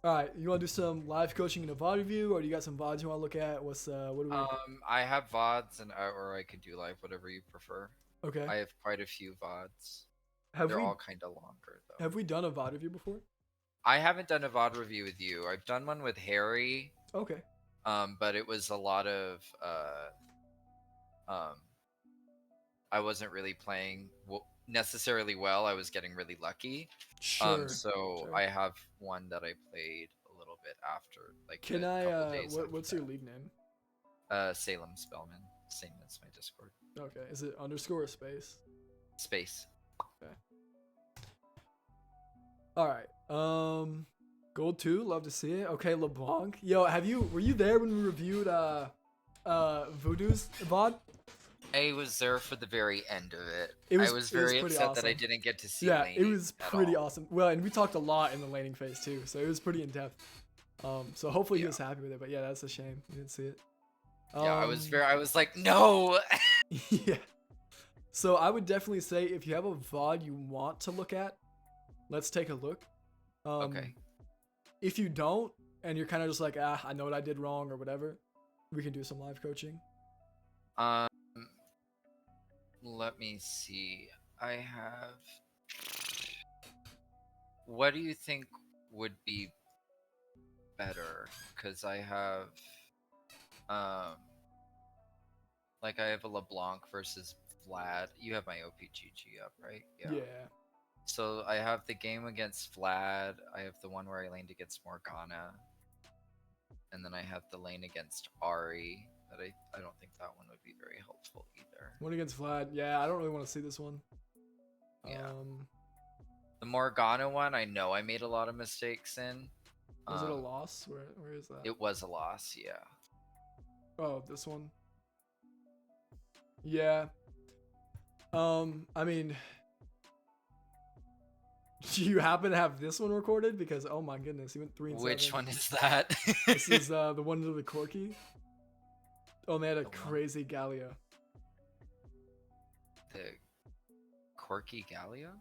All right, you want to do some live coaching in a VOD review, or do you got some VODs you want to look at? What do we? I have VODs and or I could do live, whatever you prefer. Okay. I have quite a few VODs. Have They're we all kind of longer though. have we done a VOD review before? I haven't done a VOD review with you. I've done one with Harry, Okay. but it was a lot of um, I wasn't really playing necessarily well. I was getting really lucky. Sure. So Sure. I have one that I played a little bit after, like Can a I? couple days after What's your league name? that. Salem Spellman, same as my Discord. Okay. Is it underscore or space? Space. Okay. All right. Gold 2, love to see it. Okay, LeBlanc. Yo, were you there when we reviewed Voodoo's VOD? I was there for the very end of it. It I was was it was very pretty upset that I awesome. didn't get to see Yeah, it laning was at pretty all. awesome. Well, and we talked a lot in the laning phase too, so it was pretty in depth. So hopefully he Yeah. was happy with it, but yeah, that's a shame. You didn't see it. Yeah, I was like, no. Yeah. So I would definitely say if you have a VOD you want to look at, let's take a look. Okay. If you don't, and you're kind of just like, I know what I did wrong or whatever, we can do some live coaching. Um, let me see. I have. What do you think would be better? Because I have, um, like I have a LeBlanc versus Vlad. You have my OPGG up, right? Yeah. Yeah. So I have the game against Vlad. I have the one where I laned against Morgana, and then I have the lane against Ari. That I don't think that one would be very helpful either. One against Vlad. Yeah, I don't really want to see this one. Yeah. The Morgana one, I know I made a lot of mistakes in. Was it a loss? Where is that? It was a loss, yeah. Oh, this one. Yeah. I mean, do you happen to have this one recorded? Because oh my goodness, he went 3-7. Which one is that? This is the one to the Corki. Oh, and they had a The one? crazy Gallia. The Corky Gallia?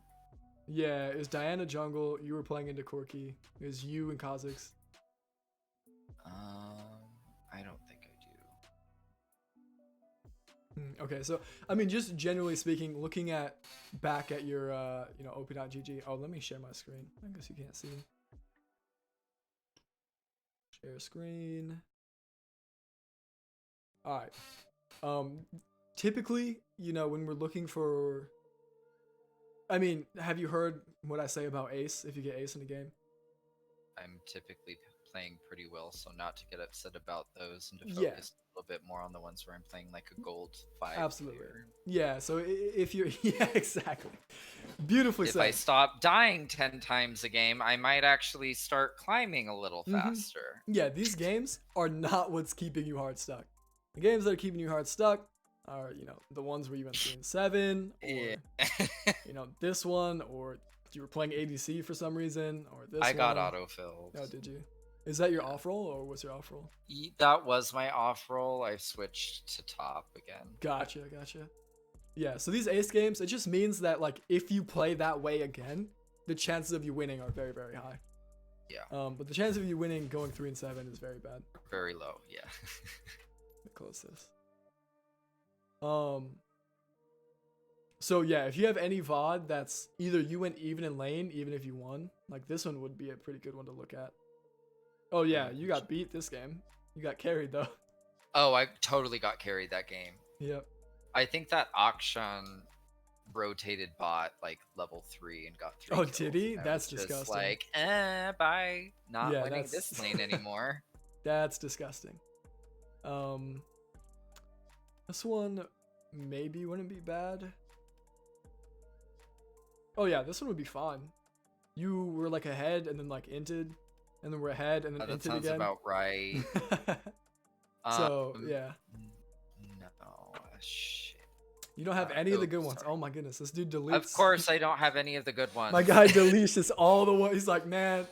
Yeah, it was Diana jungle. You were playing into Corki. It was you and Kha'Zix. I don't think I do. Okay, so I mean, just generally speaking, looking at back at your op.gg. Oh, let me share my screen. I guess you can't see. Share screen. All right. Typically, when we're looking for, I mean, have you heard what I say about ace? If you get ace in a game, I'm typically playing pretty well, so not to get upset about those and to Yeah. focus a little bit more on the ones where I'm playing like a gold 5 absolutely. player. Yeah. So if you're, yeah, exactly. Beautifully If said. I stop dying 10 times a game, I might actually start climbing a little faster. Yeah, these games are not what's keeping you hard stuck. The games that are keeping you hard stuck are, the ones where you went 3-7, or Yeah. this one, or you were playing ADC for some reason, or this I got one. autofilled. Oh, did you? Is that your off roll, or what's your off roll? That was my off roll. I've switched to top again. Gotcha. Yeah, so these ace games, it just means that, like, if you play that way again, the chances of you winning are very, very high. Yeah. But the chance of you winning going 3-7 is very bad. Very low, yeah. Let me close this. So yeah, if you have any VOD that's either you went even in lane, even if you won, like this one would be a pretty good one to look at. Oh yeah, you got beat this game. You got carried though. Oh, I totally got carried that game. Yep. I think that Akshan rotated bot like level 3 and got 3 Oh, kills, did he? and I That's was just disgusting. like, bye. Not Yeah, winning that's- this lane anymore. That's disgusting. This one maybe wouldn't be bad. Oh yeah, this one would be fine. You were like ahead and then like inted, and then we're ahead and then That inted sounds again. about right. So yeah. No, shit. You don't have any of the good ones. Oh my goodness, this dude deletes. Of course, I don't have any of the good ones. My guy deletes just all the ones. He's like, man,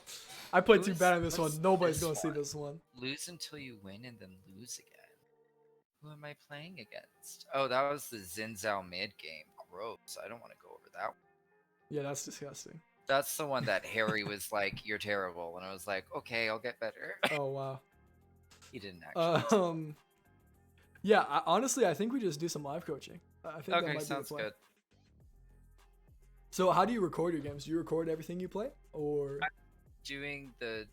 I played too Who's- bad on this one. what's Nobody's this gonna see one? this one. Lose until you win and then lose again. Who am I playing against? Oh, that was the Xin Zhao mid game. Gross. I don't want to go over that one. Yeah, that's disgusting. That's the one that Harry was like, "You're terrible," and I was like, "Okay, I'll get better." Oh wow. He didn't actually. Yeah. Honestly, I think we just do some live coaching. I think that Okay, might be the sounds play. good. So how do you record your games? Do you record everything you play, or? Doing the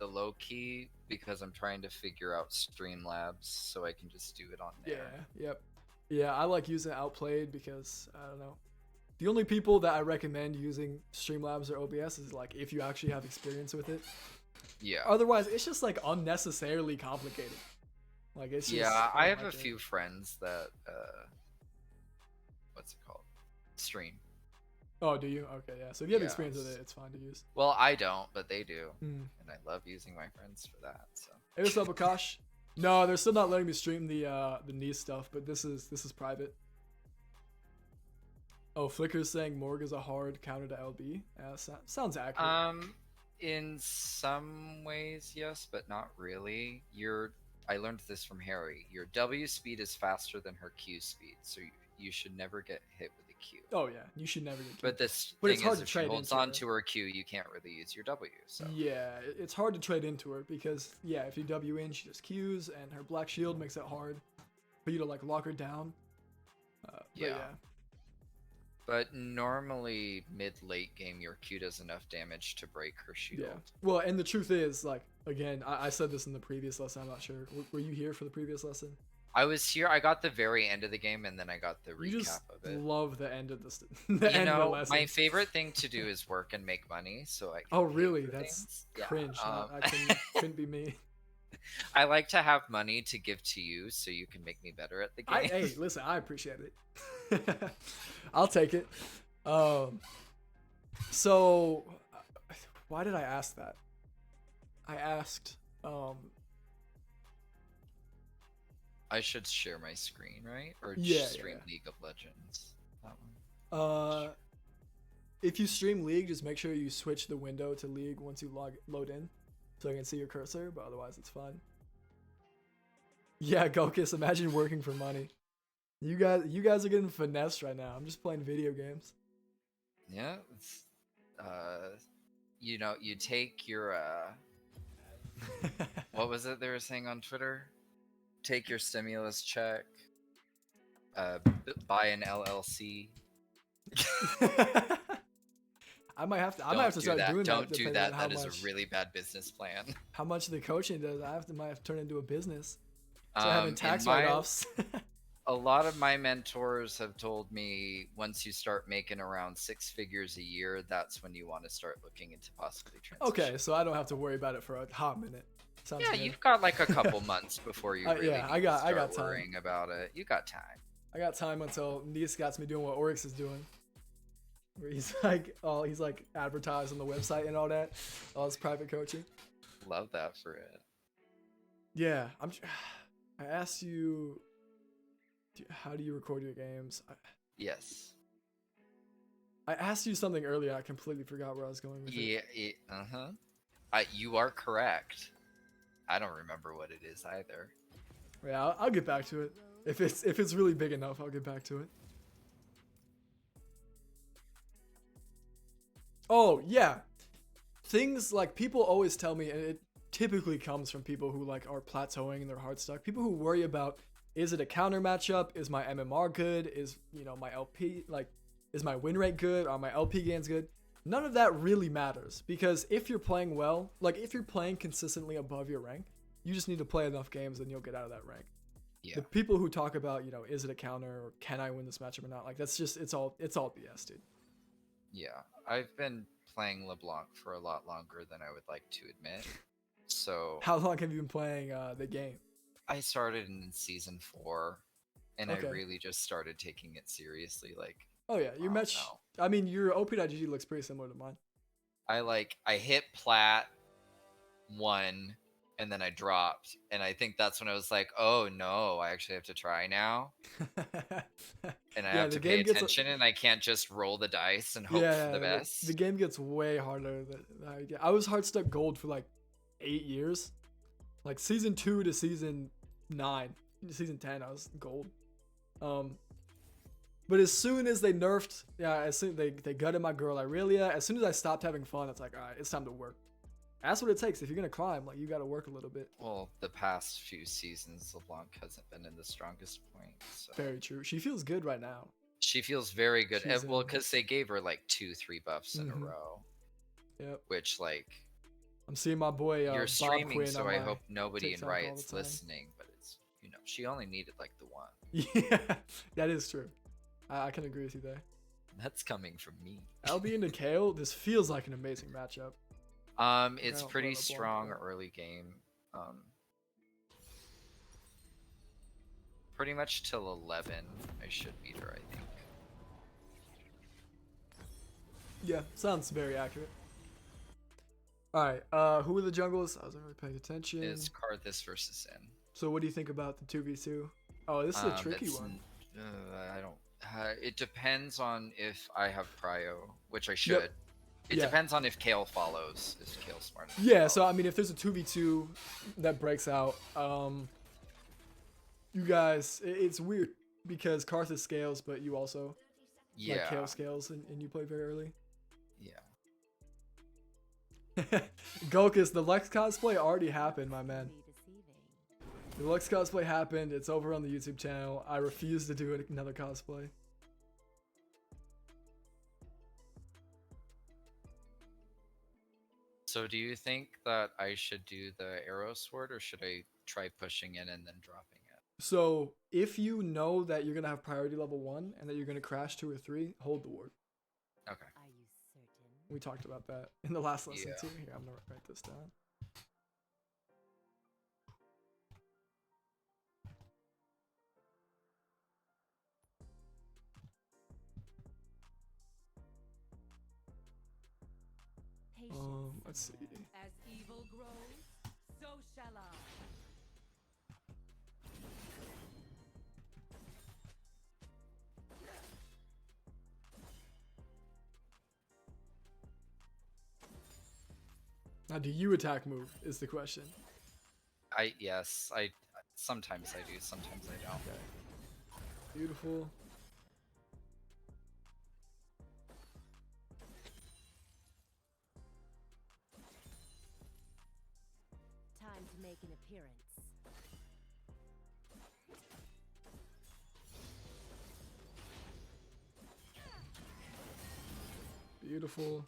low key because I'm trying to figure out Streamlabs so I can just do it on Yeah. there. Yep. Yeah, I like using Outplayed because I don't know. The only people that I recommend using Streamlabs or OBS is like if you actually have experience with it. Yeah. Otherwise, it's just like unnecessarily complicated. Like it's just. Yeah, I I don't have a like it. few friends that what's it called? Stream. Oh, do you? Okay, yeah. So if you have Yeah. experience with it, it's fine to use. Well, I don't, but they do. Hmm. And I love using my friends for that. So Hey, what's up, Akash? No, they're still not letting me stream the niece stuff, but this is private. Oh, Flicker's saying Morg is a hard counter to LB. Yeah, sounds accurate. in some ways yes, but not really. I learned this from Harry. Your W speed is faster than her Q speed, so you should never get hit with a Q. Oh yeah, you should never get. But this But thing it's hard is, to if she trade holds into on her. to her Q, you can't really use your W. So Yeah, it's hard to trade into her because yeah, if you W in, she just Qs, and her black shield makes it hard for you to like lock her down. yeah. But normally mid-late game, your Q does enough damage to break her shield. Yeah. Well, and the truth is, like again, I said this in the previous lesson. I'm not sure. Were you here for the previous lesson? I was here. I got the very end of the game, and then I got the You recap just of it. love the end of the You know, lesson. my favorite thing to do is work and make money. So I. Can Oh pay really? for That's things. Yeah, cringe. I couldn't be me. I like to have money to give to you, so you can make me better at the game. Hey, listen, I appreciate it. I'll take it. So why did I ask that? I asked. I should share my screen, right? Or Yeah, stream yeah. League of Legends. That one. If you stream League, just make sure you switch the window to League once you load in, so I can see your cursor. But otherwise, it's fine. Yeah, Gokus, imagine working for money. You guys are getting finessed right now. I'm just playing video games. Yeah. It's, you know, you take your what was it they were saying on Twitter? Take your stimulus check, buy an LLC. I might have to start doing that. Don't do that. That is much, a really bad business plan. how much the coaching does. Might have to turn into a business. So having tax in my- write-offs. A lot of my mentors have told me once you start making around 6 figures a year, that's when you want to start looking into possibly transition. Okay, so I don't have to worry about it for a hot minute. Sounds Yeah, good. you've got like a couple months before you really yeah, need I got to start time. worrying about it. You got time. I got time until Nice got me doing what Oryx is doing. Where he's like advertised on the website and all that. All his private coaching. Love that for it. Yeah, I asked you, how do you record your games? Yes. I asked you something earlier. I completely forgot where I was going with it. Yeah. You are correct. I don't remember what it is either. Yeah, I'll get back to it. If it's really big enough, I'll get back to it. Oh yeah, things like people always tell me, and it typically comes from people who like are plateauing and they're hard stuck. People who worry about, is it a counter matchup? Is my MMR good? Is my LP, like, is my win rate good? Are my LP gains good? None of that really matters, because if you're playing well, like if you're playing consistently above your rank, you just need to play enough games and you'll get out of that rank. Yeah. The people who talk about, is it a counter or can I win this matchup or not? Like that's just it's all BS, dude. Yeah. I've been playing LeBlanc for a lot longer than I would like to admit. So How long have you been playing the game? I started in season 4, and Okay. I really just started taking it seriously. Like, Oh yeah, your match. no. I mean, your OP.GG looks pretty similar to mine. I hit plat 1, and then I dropped, and I think that's when I was like, oh no, I actually have to try now, and I have to pay attention, and I can't just roll the dice and hope for the best. The game gets way harder. I was hard stuck gold for like 8 years, like season 2 to season 9, season 10 I was gold. But as soon as they nerfed, as soon they gutted my girl Irelia, as soon as I stopped having fun, it's like, all right, it's time to work. That's what it takes. If you're gonna climb, like you gotta work a little bit. Well, the past few seasons, LeBlanc hasn't been in the strongest point. So. Very true. She feels good right now. She feels very good. She's Well, in. because they gave her like 2-3 buffs in a row. Yep. Which like. I'm seeing my boy. You're Bob streaming, Quinn so I hope nobody in TikTok all the Riot's time. listening. But it's she only needed like the one. Yeah, that is true. I can agree with you there. That's coming from me. LB into Kale. This feels like an amazing matchup. It's pretty strong early game. Pretty much till 11, I should beat her, I think. Yeah, sounds very accurate. All right, who are the jungles? I wasn't really paying attention. Is Karthus versus Sin. So what do you think about the 2v2? Oh, this is a tricky one. I don't. It depends on if I have prio, which I should. Yep. It depends on if Kale follows. Is Kale smart enough? Yeah, so I mean, if there's a 2v2 that breaks out, you guys, it's weird because Karthus scales, but you also like Kale scales, and you play very early. Yeah. Gokus, the Lux cosplay already happened, my man. The Lux cosplay happened. It's over on the YouTube channel. I refuse to do another cosplay. So do you think that I should do the arrow sword, or should I try pushing in and then dropping it? So if you know that you're gonna have priority level 1 and that you're gonna crash 2 or 3, hold the ward. Okay. Are you certain? We talked about that in the last lesson Yeah. too. Here, I'm gonna write this down. Let's see. As evil grows, so shall I. Now, do you attack move is the question. Yes, sometimes I do, sometimes I don't. Okay. Beautiful. Time to make an appearance. Beautiful.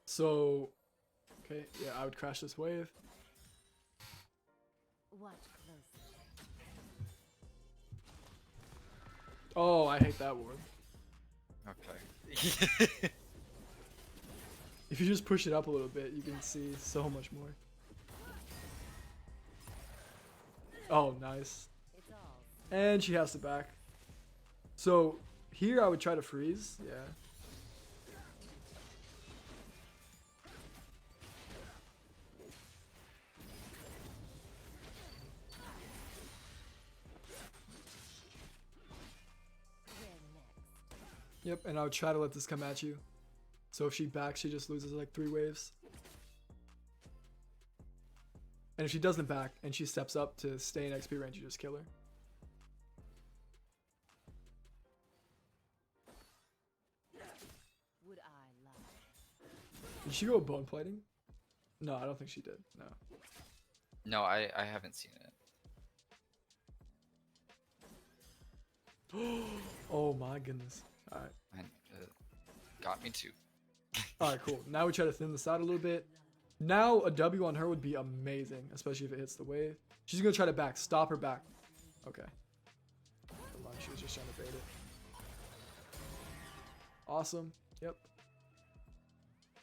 So, okay, yeah, I would crash this wave. Watch closely. Oh, I hate that ward. Okay. If you just push it up a little bit, you can see so much more. Oh, nice. It's all. And she has to back. So here I would try to freeze. Yeah. Where next? Yep, and I would try to let this come at you. So if she backs, she just loses like 3 waves. And if she doesn't back and she steps up to stay in XP range, you just kill her. Would I lie? Did she go bone plating? No, I don't think she did. No. No, I haven't seen it. Oh my goodness. Alright. And, got me too. Alright, cool. Now we try to thin this out a little bit. Now a W on her would be amazing, especially if it hits the wave. She's gonna try to back. Stop her back. Okay. Come on, she was just trying to bait it. Awesome. Yep.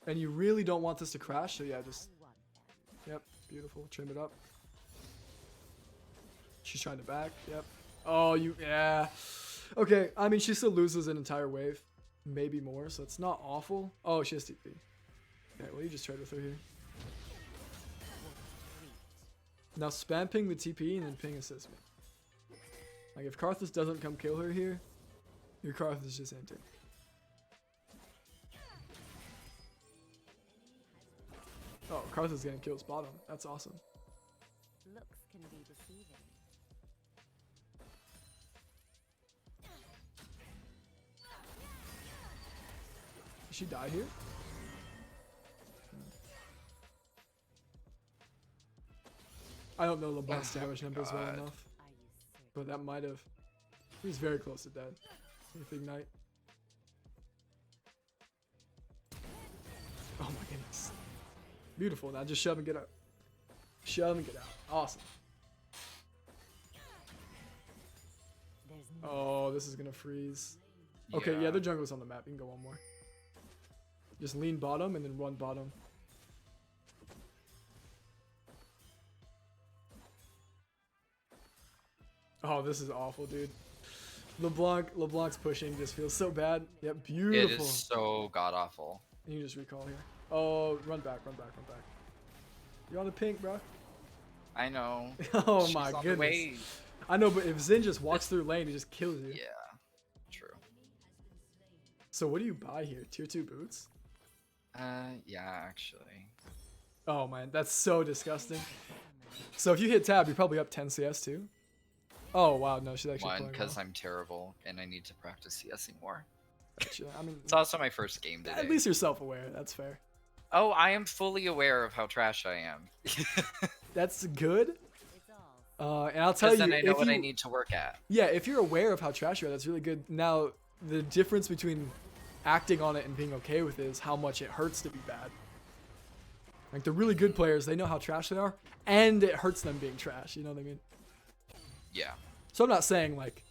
And you really don't want this to crash, so yeah, just... I want them. Yep, beautiful. Trim it up. She's trying to back. Yep. Oh, yeah. Okay, I mean, she still loses an entire wave. Maybe more, so it's not awful. Oh, she has TP. Okay, well, you just trade with her here. Now spam ping the TP and then ping assist me. Like, if Karthus doesn't come kill her here, your Karthus is just empty. Oh, Karthus getting kills bottom. That's awesome. Looks can be deceiving. Did she die here? I don't know LeBlanc's damage numbers well God. enough, but that might have. He's very close to dead. With Ignite. Oh my goodness. Beautiful. Now just shove and get out. Shove and get out. Awesome. Oh, this is gonna freeze. Okay, yeah, the jungle's on the map. You can go one more. Just lean bottom and then run bottom. Oh, this is awful, dude. LeBlanc's pushing just feels so bad. Yep, beautiful. It is so god awful. You can just recall here. Oh, run back, run back, run back. You're on the pink, bro. I know. Oh She's my on the goodness. way. I know, but if Zin just walks through lane, he just kills you. Yeah, true. So what do you buy here? Tier 2 boots? Yeah, actually. Oh man, that's so disgusting. So if you hit tab, you're probably up 10 CS too. Oh wow, no, she's actually One, playing because well. I'm terrible and I need to practice CSing more. Gotcha. I mean, It's also my first game today. at least you're self-aware. That's fair. Oh, I am fully aware of how trash I am. That's good. It's all. And I'll tell Because you, then I know if what I you, need to work at. yeah, if you're aware of how trash you are, that's really good. Now, the difference between acting on it and being okay with it is how much it hurts to be bad. Like the really good players, they know how trash they are, and it hurts them being trash. You know what I mean? Yeah. So I'm not saying like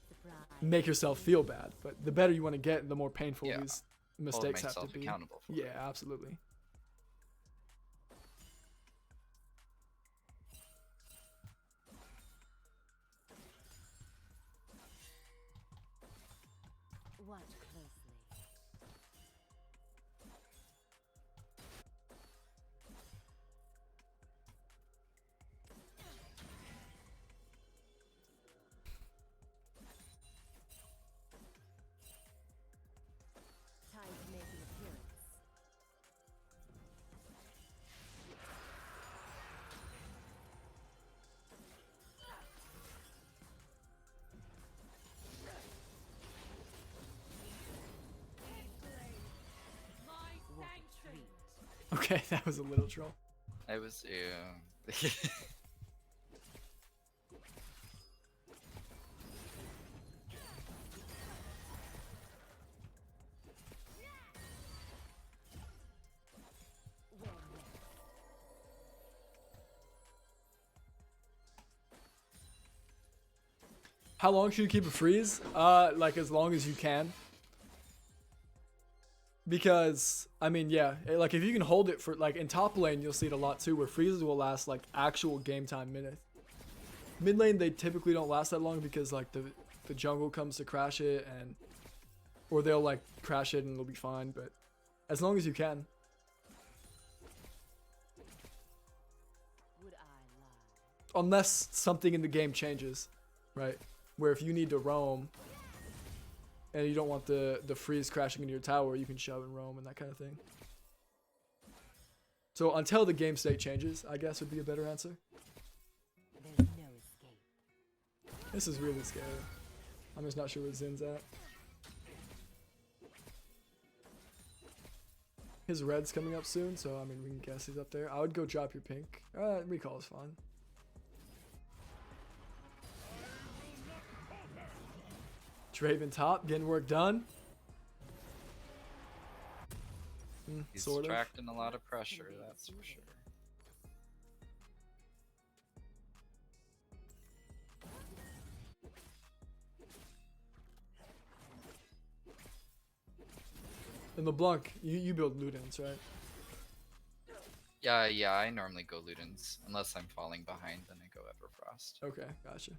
Surprise. make yourself feel bad, but the better you want to get, the more painful Yeah. these Hold mistakes have to myself be. accountable for Yeah, it. absolutely. Watch closely. Time to make an appearance. My sanctuary. Okay, that was a little troll. I was, yeah. Well met. How long should you keep a freeze? Like as long as you can. Because, I mean, yeah, like if you can hold it for, like in top lane, you'll see it a lot too, where freezes will last like actual game time minutes. Mid lane, they typically don't last that long because like the jungle comes to crash it and, or they'll like crash it and it'll be fine, but as long as you can. Would I lie? Unless something in the game changes, right? Where if you need to roam and you don't want the freeze crashing into your tower, you can shove and roam and that kind of thing. So until the game state changes, I guess would be a better answer. There's no escape. This is really scary. I'm just not sure where Zin's at. His red's coming up soon, so I mean we can guess he's up there. I would go drop your pink. Recall is fine. Draven top, getting work done. He's Sort of. attracting a lot of pressure, that's for sure. And LeBlanc, you build Ludens, right? Yeah, I normally go Ludens. Unless I'm falling behind, then I go Everfrost. Okay, gotcha.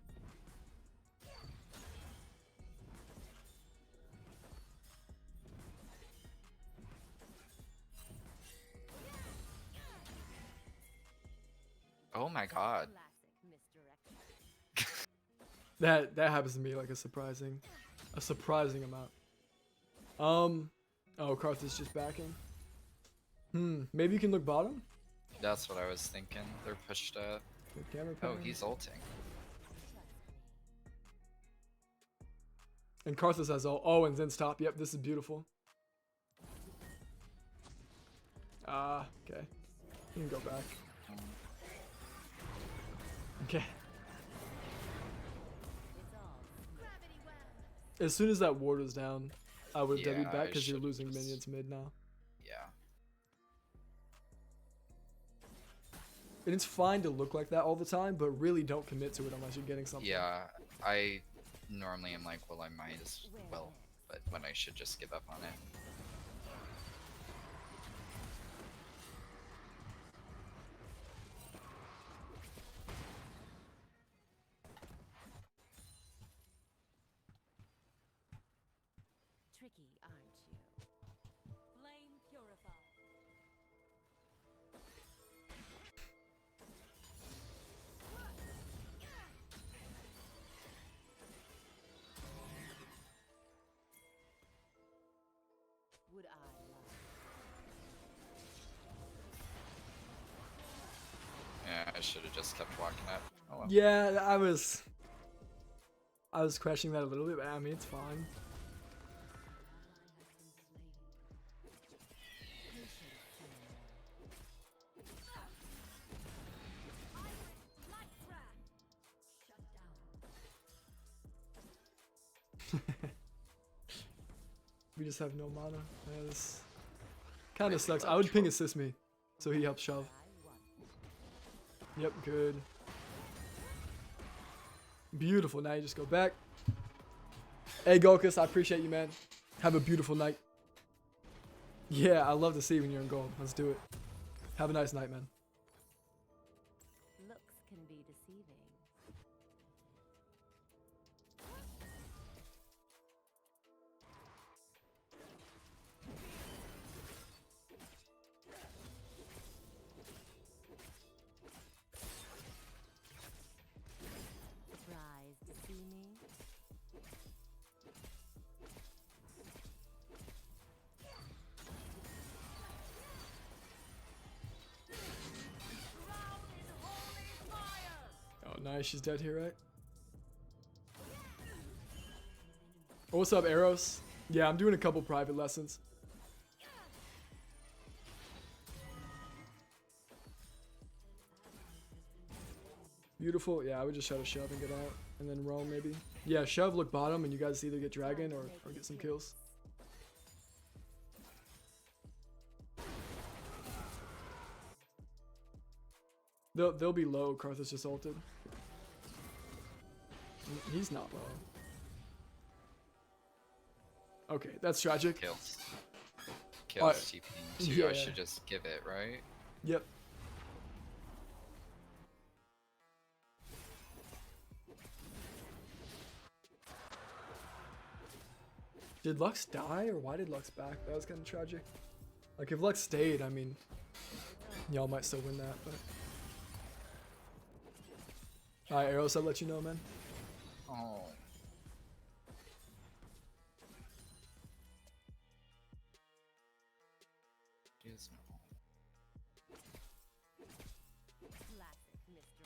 Oh my god. Classic misdirection. That happens to me like a surprising amount. Oh, Karth is just backing. Maybe you can look bottom. That's what I was thinking. They're pushed up. Good camera Oh, pan. he's ulting. And Karthus has all. Oh, and Zen's top. Yep, this is beautiful. Ah, okay. You can go back. Okay. As soon as that ward was down, I would have Yeah, W'd back I because you're should've losing just- minions mid now. Yeah. And it's fine to look like that all the time, but really don't commit to it unless you're getting something. Yeah, I normally am like, well, I might as well, but when I should just give up on it. Tricky, aren't you? Flame purified. Would I lie? Yeah, I should have just kept walking up. Oh well. Yeah, I was questioning that a little bit, but I mean, it's fine. We just have no mana. Yeah, this kind of sucks. I would ping assist me, so he helps shove. Yep, good. Beautiful. Now you just go back. Hey, Golkus, I appreciate you, man. Have a beautiful night. Yeah, I love to see when you're in gold. Let's do it. Have a nice night, man. Looks can be deceiving. Surprised to see me? Oh, nice. She's dead here, right? Oh, what's up, Eros? Yeah, I'm doing a couple private lessons. Beautiful. Yeah, I would just try to shove and get out. And then roam, maybe. Yeah, shove, look bottom, and you guys either get dragon or get some kills. They'll be low. Karthus just ulted. He's not low. Okay, that's tragic. Kills. Alright, Kills TPing too. I yeah. should just give it, right? Yep. Did Lux die, or why did Lux back? That was kind of tragic. Like, if Lux stayed, I mean, y'all might still win that, but... Alright, Eros, I'll let you know, man. Oh. Jeez, no. Classic, Mr.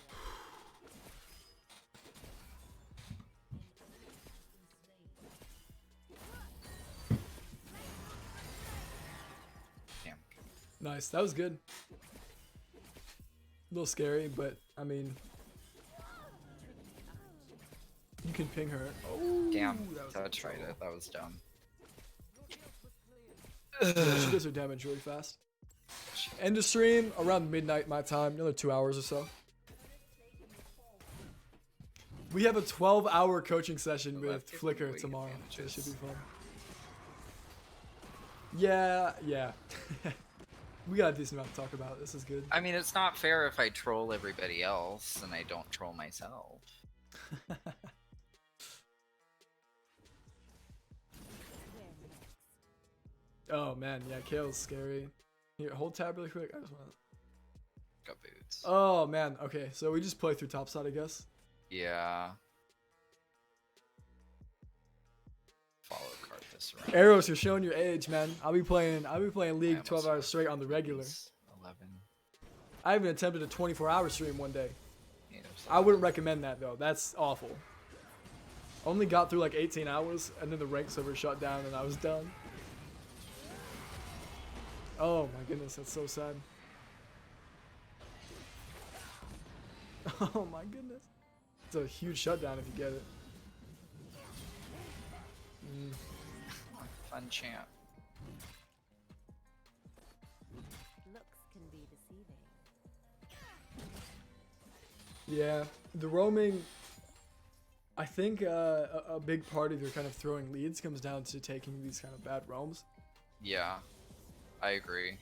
Damn. Nice, that was good. A little scary, but, I mean... You can ping her. Oh, Damn. that was That's right. trouble. That was dumb. Yeah, she does her damage really fast. End of stream around midnight my time, another 2 hours or so. We have a 12-hour coaching session Well, with that Flickr gives me tomorrow, so it advantages. should be fun. Yeah. We got a decent amount to talk about. This is good. I mean, it's not fair if I troll everybody else and I don't troll myself. Oh man, yeah, Kale's scary. Here, hold tab really quick. I just want. Got boots. Oh man, okay, so we just play through topside, I guess. Yeah. Follow Karthus around. Arrows, you're showing your age, man. I'll be playing I League 12 almost hours straight on the regular. 11. I even attempted a 24-hour stream one day. Yeah, I wouldn't recommend that though. That's awful. Only got through like 18 hours, and then the rank server shut down, and I was done. Oh my goodness, that's so sad. Oh my goodness. It's a huge shutdown if you get it. Fun champ. Looks can be deceiving. Yeah, the roaming. I think a big part of your kind of throwing leads comes down to taking these kind of bad roams. Yeah, I agree.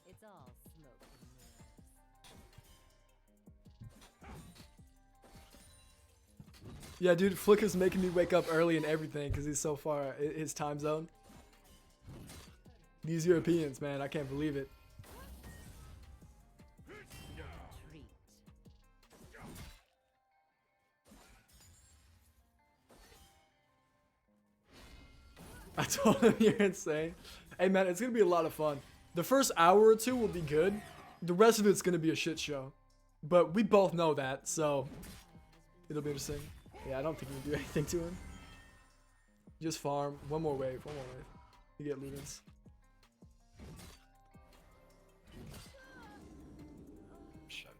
It's all smoke and mirrors. Yeah, dude, Flick is making me wake up early and everything because he's so far his time zone. These Europeans, man, I can't believe it. Treat. I told him you're insane. Hey, man, it's gonna be a lot of fun. The first hour or two will be good. The rest of it's gonna be a shit show. But we both know that, so it'll be interesting. Yeah, I don't think you can do anything to him. Just farm. One more wave. One more wave. You get Ludens. Shut.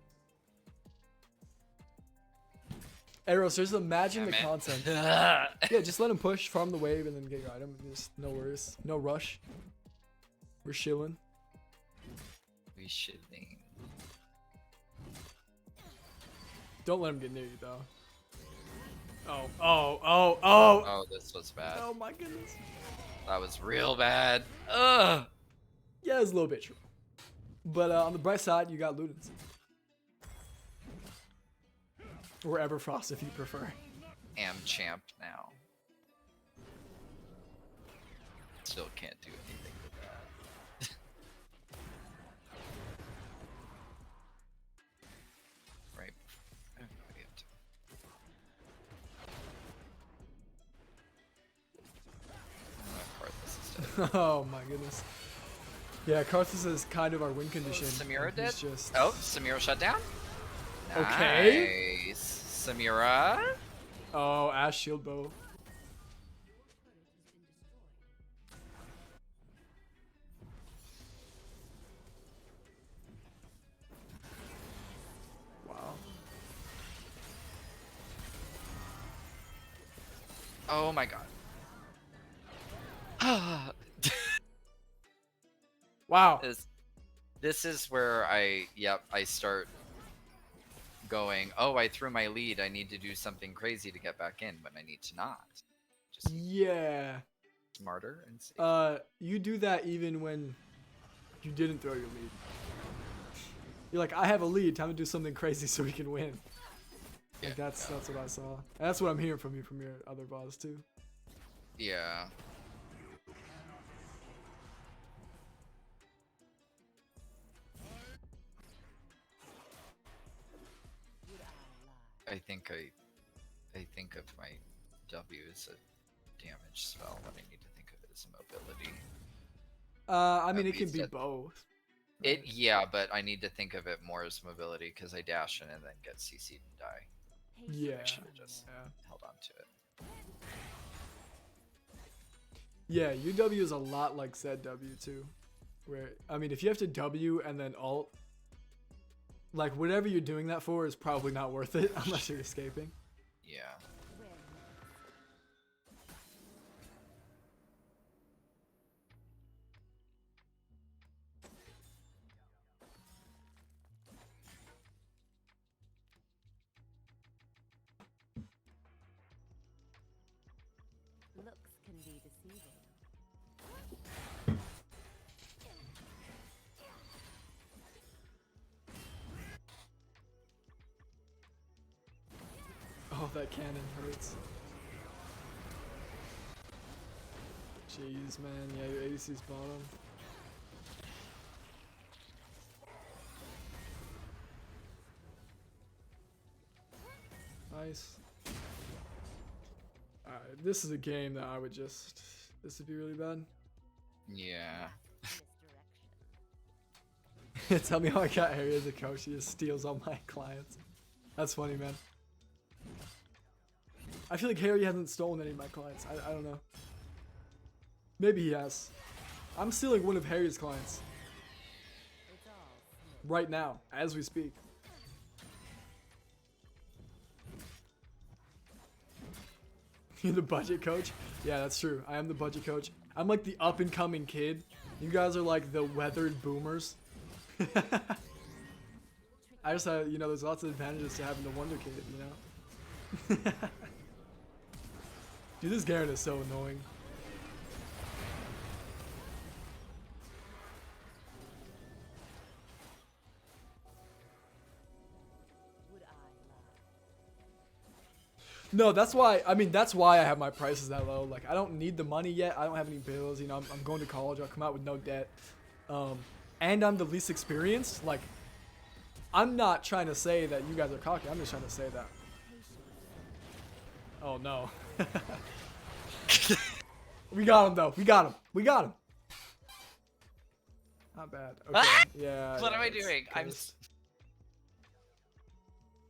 Eros, just imagine the Damn it. content. Yeah, just let him push, farm the wave, and then get your item. Just no worries. No rush. We're chilling. We should name. Don't let him get near you, though. Oh. Oh, this was bad. Oh my goodness. That was real bad. Ugh. Yeah, it's a little bit true. But on the bright side, you got Ludens. Or Everfrost if you prefer. Am champ now. Still can't do anything with that. Right. I have no idea what to- Karthus is dead. Oh my goodness. Yeah, Karthus is kind of our win condition. Samira and dead? he's just... Oh, Samira shut down? Okay. Nice. Samira? Oh, Ash Shield Bow. Wow. Oh my god. Wow. This is where I start going, oh, I threw my lead, I need to do something crazy to get back in when I need to not. Just Yeah. smarter and safe. You do that even when you didn't throw your lead. You're like, I have a lead, time to do something crazy so we can win. Like that's what I saw. And that's what I'm hearing from you from your other VODs too. Yeah. I think of my W as a damage spell when I need to think of it as a mobility. I mean, At it can least be it- both. Yeah, but I need to think of it more as mobility because I dash in and then get CC'd and die. Yeah. I should have just Yeah. held on to it. Yeah, UW is a lot like ZW too. Where, I mean, if you have to W and then alt, like whatever you're doing that for is probably not worth it unless you're escaping. Yeah. Looks can be deceiving. Oh, that cannon hurts. Jeez, man. Yeah, your ADC's bottom. Nice. Alright, this is a game that I would just This would be really bad. Yeah. Tell me how I got Harry as a coach. He just steals all my clients. That's funny, man. I feel like Harry hasn't stolen any of my clients. I don't know. Maybe he has. I'm stealing one of Harry's clients. Right now, as we speak. You're the budget coach? Yeah, that's true. I am the budget coach. I'm like the up and coming kid. You guys are like the weathered boomers. I just you know, there's lots of advantages to having the Wonder Kid, you know? Dude, this Garen is so annoying. No, that's why, I mean, that's why I have my prices that low. Like, I don't need the money yet. I don't have any bills. You know, I'm going to college. I'll come out with no debt. And I'm the least experienced. Like, I'm not trying to say that you guys are cocky. I'm just trying to say that. Oh, no. We got him, though. We got him. We got him. Not bad. Okay. Yeah. What yeah, am I doing?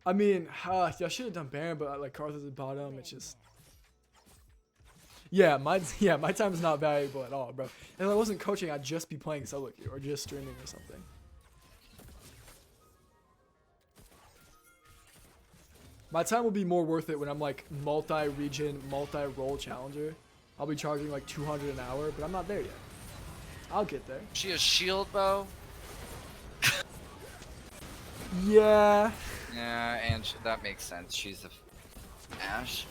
I mean, I should have done Baron, but like Karthus at bottom, it's just. Yeah, my time is not valuable at all, bro. If I wasn't coaching, I'd just be playing solo queue or just streaming or something. My time will be more worth it when I'm like multi-region, multi-role challenger. I'll be charging like 200 an hour, but I'm not there yet. I'll get there. She has shield bow. Yeah. Yeah, and that makes sense. She's a Ashe.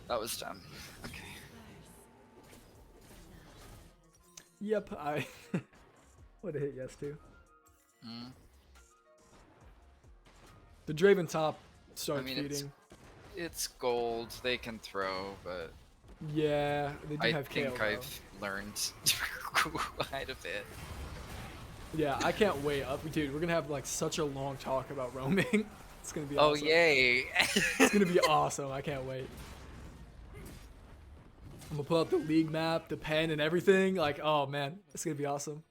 That was dumb. Okay. Yep, I would have hit yes too. The Draven top started feeding. It's gold. They can throw, but yeah, they do I have think KO, I've learned quite a bit. Yeah, I can't wait. Dude, we're gonna have like such a long talk about roaming. It's gonna be awesome. Oh yay! It's gonna be awesome. I can't wait. I'm gonna pull up the league map, the pen, and everything. Like, oh man, it's gonna be awesome.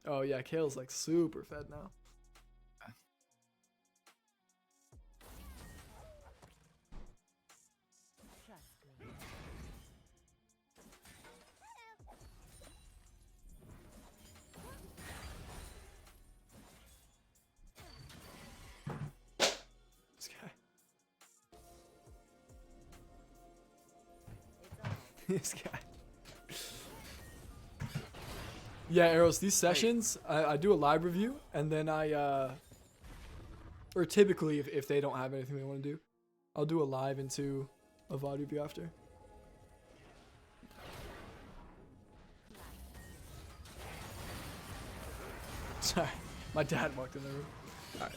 Oh yeah, Kale's like super fed now. This guy. This guy. Yeah, Arrows, these sessions, I do a live review, and then or typically, if they don't have anything they want to do, I'll do a live into a VOD review after. Sorry, my dad walked in the room. Alright.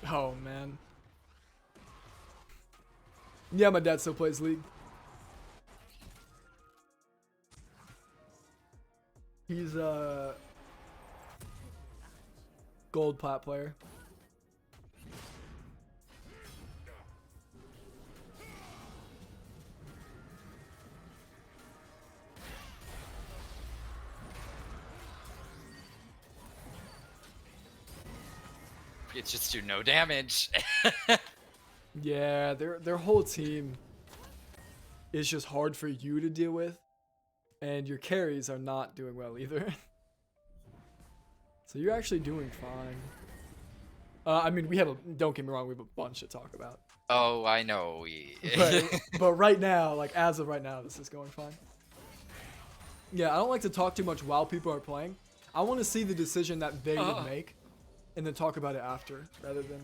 Oh, man. Yeah, my dad still plays League. He's a gold plat player. It just do no damage. Yeah, their whole team is just hard for you to deal with, and your carries are not doing well either. So you're actually doing fine. I mean, don't get me wrong, we have a bunch to talk about. Oh, I know. But right now, like as of right now, this is going fine. Yeah, I don't like to talk too much while people are playing. I want to see the decision that they would make, and then talk about it after, rather than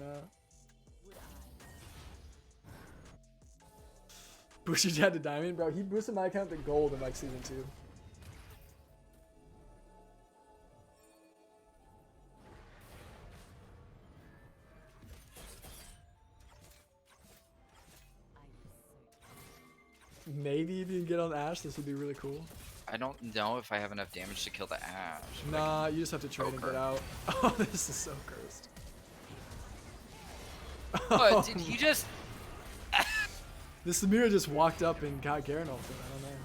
Bush your dad to diamond, bro. He boosted my account to gold in like season 2. maybe if you can get on Ashe, this would be really cool. I don't know if I have enough damage to kill the Ashe. Nah, you just have to trade and get out. Oh, this is so cursed. What, did you just... The Samira just walked up and got Garen ulted. I don't know.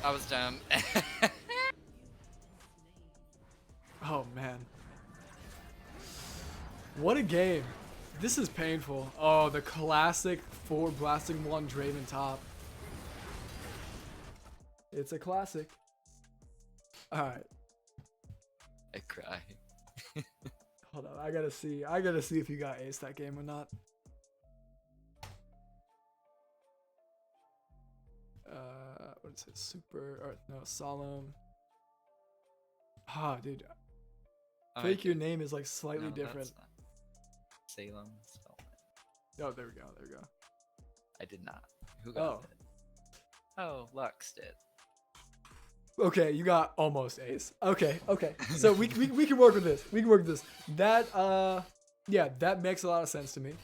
I was dumb. Oh man. What a game. This is painful. Oh, the classic 4 blasting 1 Draven top. It's a classic. Alright. I cry. Hold on. I gotta see if you got ace that game or not. What is it? Super or no, solemn. Ah, dude. Fake your name is like slightly different. Salem spell. Oh, there we go. There we go. I did not. Who got it? Oh, Lux did. Okay, you got almost ace. Okay. So we can work with this. We can work with this. That yeah, that makes a lot of sense to me.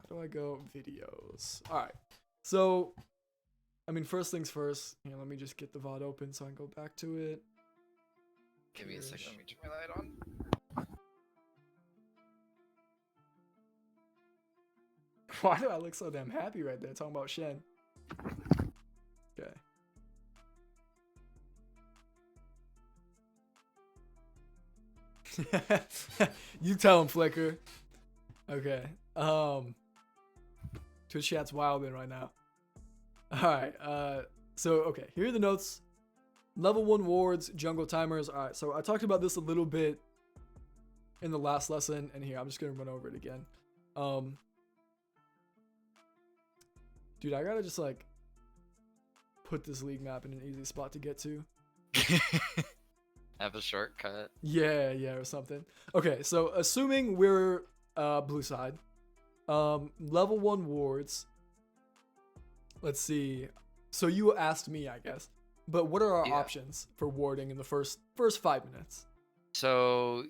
How do I go videos? All right. So, I mean, first things first. You know, let me just get the VOD open so I can go back to it. Give me a second. Let me turn my light on. Why do I look so damn happy right there talking about Shen? Okay. You tell him, Flicker. Okay. Twitch chat's wilding right now. Alright, so okay, here are the notes. Level 1 wards, jungle timers. Alright, so I talked about this a little bit in the last lesson, and here I'm just gonna run over it again. Dude, I gotta just like put this league map in an easy spot to get to. Have a shortcut. Yeah, or something. Okay, so assuming we're blue side, level 1 wards. Let's see. So you asked me, I guess. But what are our options for warding in the first 5 minutes? So,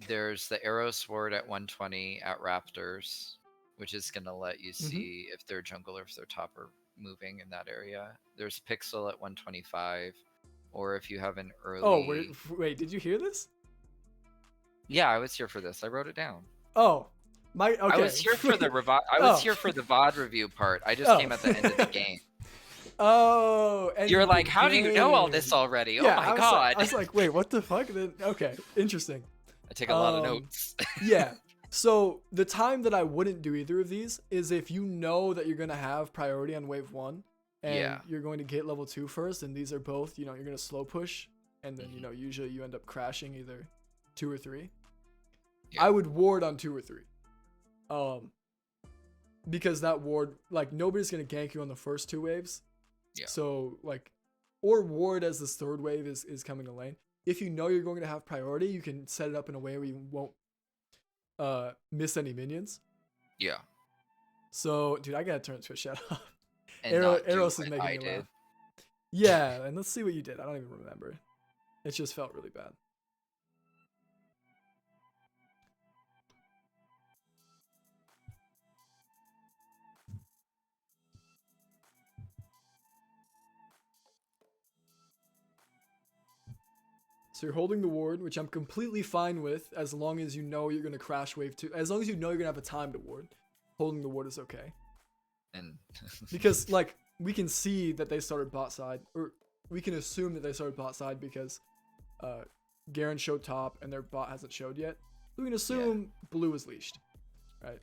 there's the arrow sword at 120 at Raptors, which is gonna let you see if they're jungle or if they're top or moving in that area. There's Pixel at 125, or if you have an early. Oh wait, did you hear this? Yeah, I was here for this. I wrote it down. Oh, okay. I was here for the I was here for the VOD review part. I just came at the end of the game. Oh, and you're like, how do you know all this already? Yeah, oh my god! I was like, wait, what the fuck? Then okay, interesting. I take a lot of notes. Yeah. So the time that I wouldn't do either of these is if you know that you're gonna have priority on wave 1, and you're going to get level 2 first, and these are both, you know, you're gonna slow push, and then you know usually you end up crashing either 2 or 3. I would ward on 2 or 3. Because that ward, like, nobody's gonna gank you on the first 2 waves. Yeah. So like, or ward as this 3rd wave is coming to lane. If you know you're going to have priority, you can set it up in a way where you won't miss any minions. Yeah. So, dude, I gotta turn Twitch chat off. And Eros is making me laugh. Yeah, and let's see what you did. I don't even remember. It just felt really bad. So you're holding the ward, which I'm completely fine with, as long as you know you're gonna crash wave 2. As long as you know you're gonna have a time to ward, holding the ward is okay. And because like we can see that they started bot side, or we can assume that they started bot side because Garen showed top and their bot hasn't showed yet. We can assume blue is leashed, right?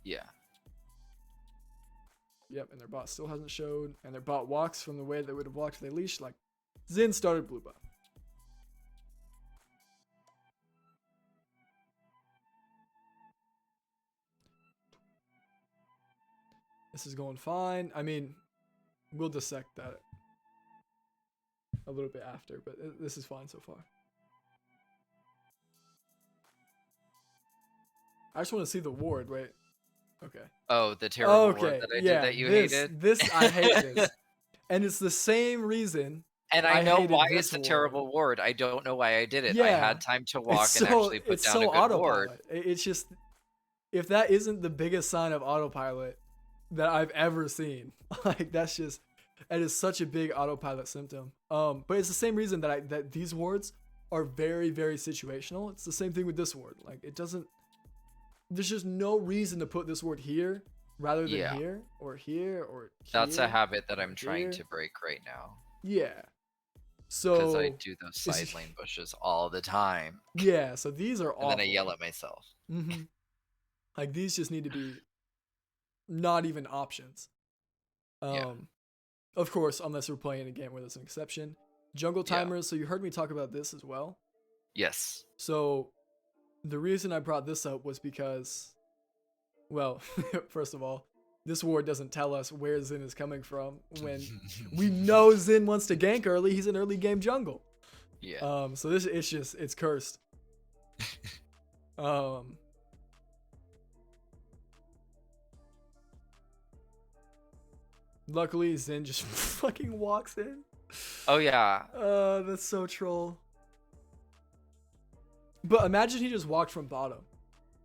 Yeah. Yep, and their bot still hasn't showed, and their bot walks from the way they would have walked if they leashed. Like, Xin started blue buff. This is going fine. I mean, we'll dissect that a little bit after, but this is fine so far. I just want to see the ward. Wait. Okay. Oh, the terrible ward Okay. that I Yeah. did that you this, hated. This I hate this, and it's the same reason. And I know hated why this it's a ward. terrible ward. I don't know why I did it. I Yeah. had time to walk It's and so actually put it's down so a good ward. autopilot. It's just if that isn't the biggest sign of autopilot that I've ever seen, like that is such a big autopilot symptom. But it's the same reason that these wards are very, very situational. It's the same thing with this ward. Like it doesn't. There's just no reason to put this ward here rather than here or here or. That's here a habit that I'm or trying here. to break right now. Yeah. Because So I do those side lane bushes all the time. yeah. So these are awful. And then I yell at myself. Mm-hmm. Like these just need to be not even options. Of course, unless we're playing a game where there's an exception. Jungle timers. So you heard me talk about this as well. Yes. So the reason I brought this up was because, well, first of all, this ward doesn't tell us where Xin is coming from when we know Xin wants to gank early. He's an early game jungle. Yeah. So this it's cursed. Luckily, Xin just fucking walks in. Oh yeah. That's so troll. But imagine he just walked from bottom,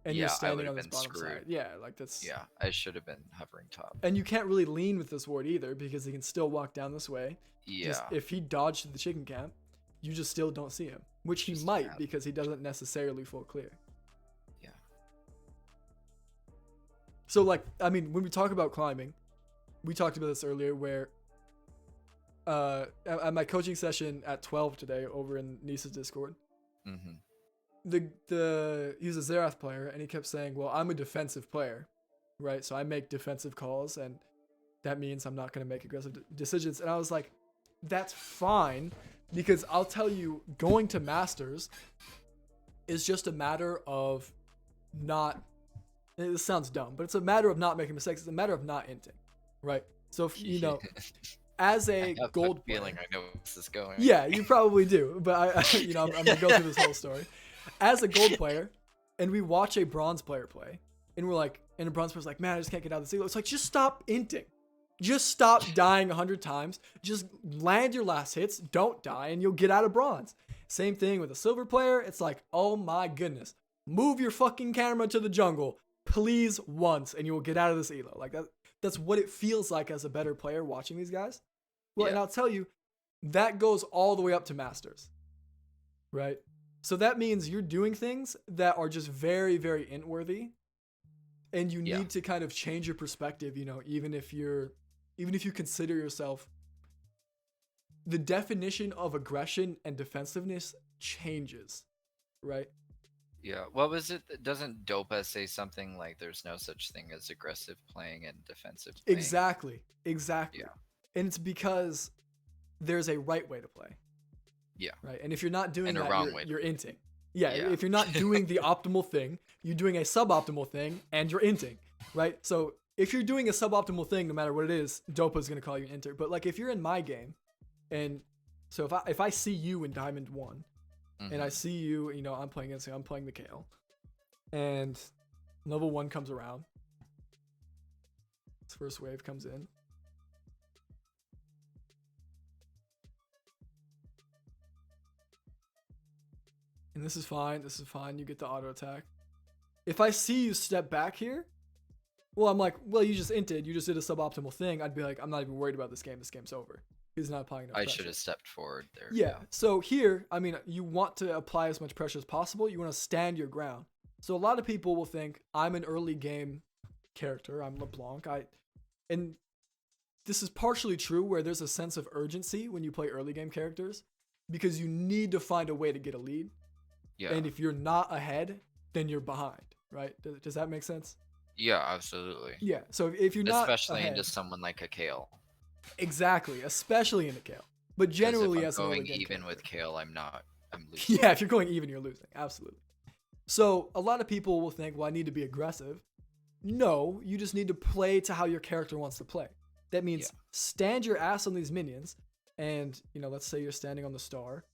and you're Yeah, I standing would've on this been bottom screwed. side. Yeah, like that's. Yeah, I should have been hovering top. And you can't really lean with this ward either because he can still walk down this way. Yeah. Just, if he dodged the chicken camp, you just still don't see him, which he Just might have- because he doesn't necessarily full clear. Yeah. So like, I mean, when we talk about climbing, we talked about this earlier where at my coaching session at 12 today over in Nisa's Discord, Mm-hmm. he's a Xerath player and he kept saying, well, I'm a defensive player, right? So I make defensive calls and that means I'm not going to make aggressive decisions. And I was like, that's fine, because I'll tell you, going to Masters is just a matter of not, it sounds dumb, but it's a matter of not making mistakes. It's a matter of not inting, right? So if, you know, as a I have gold a feeling I know where this is going. yeah, you probably do, but I you know, I'm gonna go through this whole story. As a gold player, and we watch a bronze player play, and we're like, and a bronze player's like, man, I just can't get out of this elo. It's like, just stop inting. Just stop dying 100 times. Just land your last hits, don't die, and you'll get out of bronze. Same thing with a silver player. It's like, oh my goodness, move your fucking camera to the jungle, please, once, and you will get out of this elo. Like that. That's what it feels like as a better player watching these guys. Well, and I'll tell you, that goes all the way up to Masters, right? So that means you're doing things that are just very, very int-worthy, and you need to kind of change your perspective, you know, even if you consider yourself, the definition of aggression and defensiveness changes, right? Yeah. What was it? Doesn't Dopa say something like there's no such thing as aggressive playing and defensive playing? Exactly. Yeah. And it's because there's a right way to play. Yeah. Right. And if you're not doing And a that, wrong way you're to inting. Yeah, Yeah. If you're not doing the optimal thing, you're doing a suboptimal thing and you're inting. Right. So if you're doing a suboptimal thing, no matter what it is, Dopa's going to call you an inter. But like if you're in my game, and so if I see you in Diamond 1, and I see you, you know, I'm playing the Kale, and level 1 comes around. This first wave comes in. And this is fine. You get the auto attack. If I see you step back here, well, I'm like, well, you just inted. You just did a suboptimal thing. I'd be like, I'm not even worried about this game. This game's over. He's not applying enough I pressure. should have stepped forward there. Yeah. So here, I mean, you want to apply as much pressure as possible. You want to stand your ground. So a lot of people will think I'm an early game character. I'm LeBlanc. And this is partially true where there's a sense of urgency when you play early game characters because you need to find a way to get a lead. Yeah. And if you're not ahead, then you're behind, right? Does that make sense? Yeah, absolutely. Yeah. So if you're not Especially ahead, into someone like a Kale. exactly, especially in the Kale. But 'Cause generally, if as I'm an going early game even character. with Kale, I'm losing. Yeah, if you're going even, you're losing. Absolutely. So a lot of people will think, well, I need to be aggressive. No, you just need to play to how your character wants to play. That means stand your ass on these minions. And, you know, let's say you're standing on the star.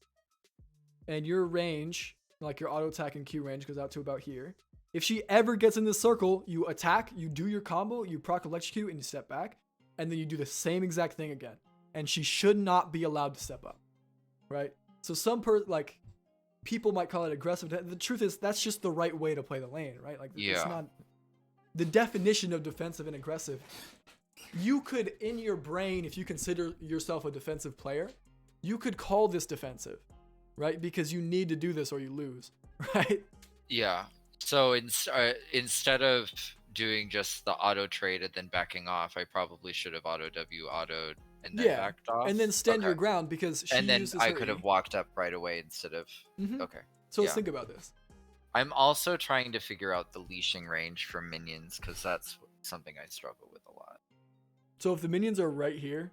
And your range, like your auto attack and Q range goes out to about here. If she ever gets in this circle, you attack, you do your combo, you proc electrocute, and you step back, and then you do the same exact thing again. And she should not be allowed to step up, right? So people might call it aggressive. The truth is, that's just the right way to play the lane, right? Like, it's not the definition of defensive and aggressive. You could, in your brain, if you consider yourself a defensive player, you could call this defensive, right? Because you need to do this or you lose, right? Yeah. So instead of doing just the auto trade and then backing off, I probably should have auto W autoed and then backed off. And then stand your ground because she uses I her could E. have walked up right away instead of. Okay. So let's think about this. I'm also trying to figure out the leashing range for minions because that's something I struggle with a lot. So if the minions are right here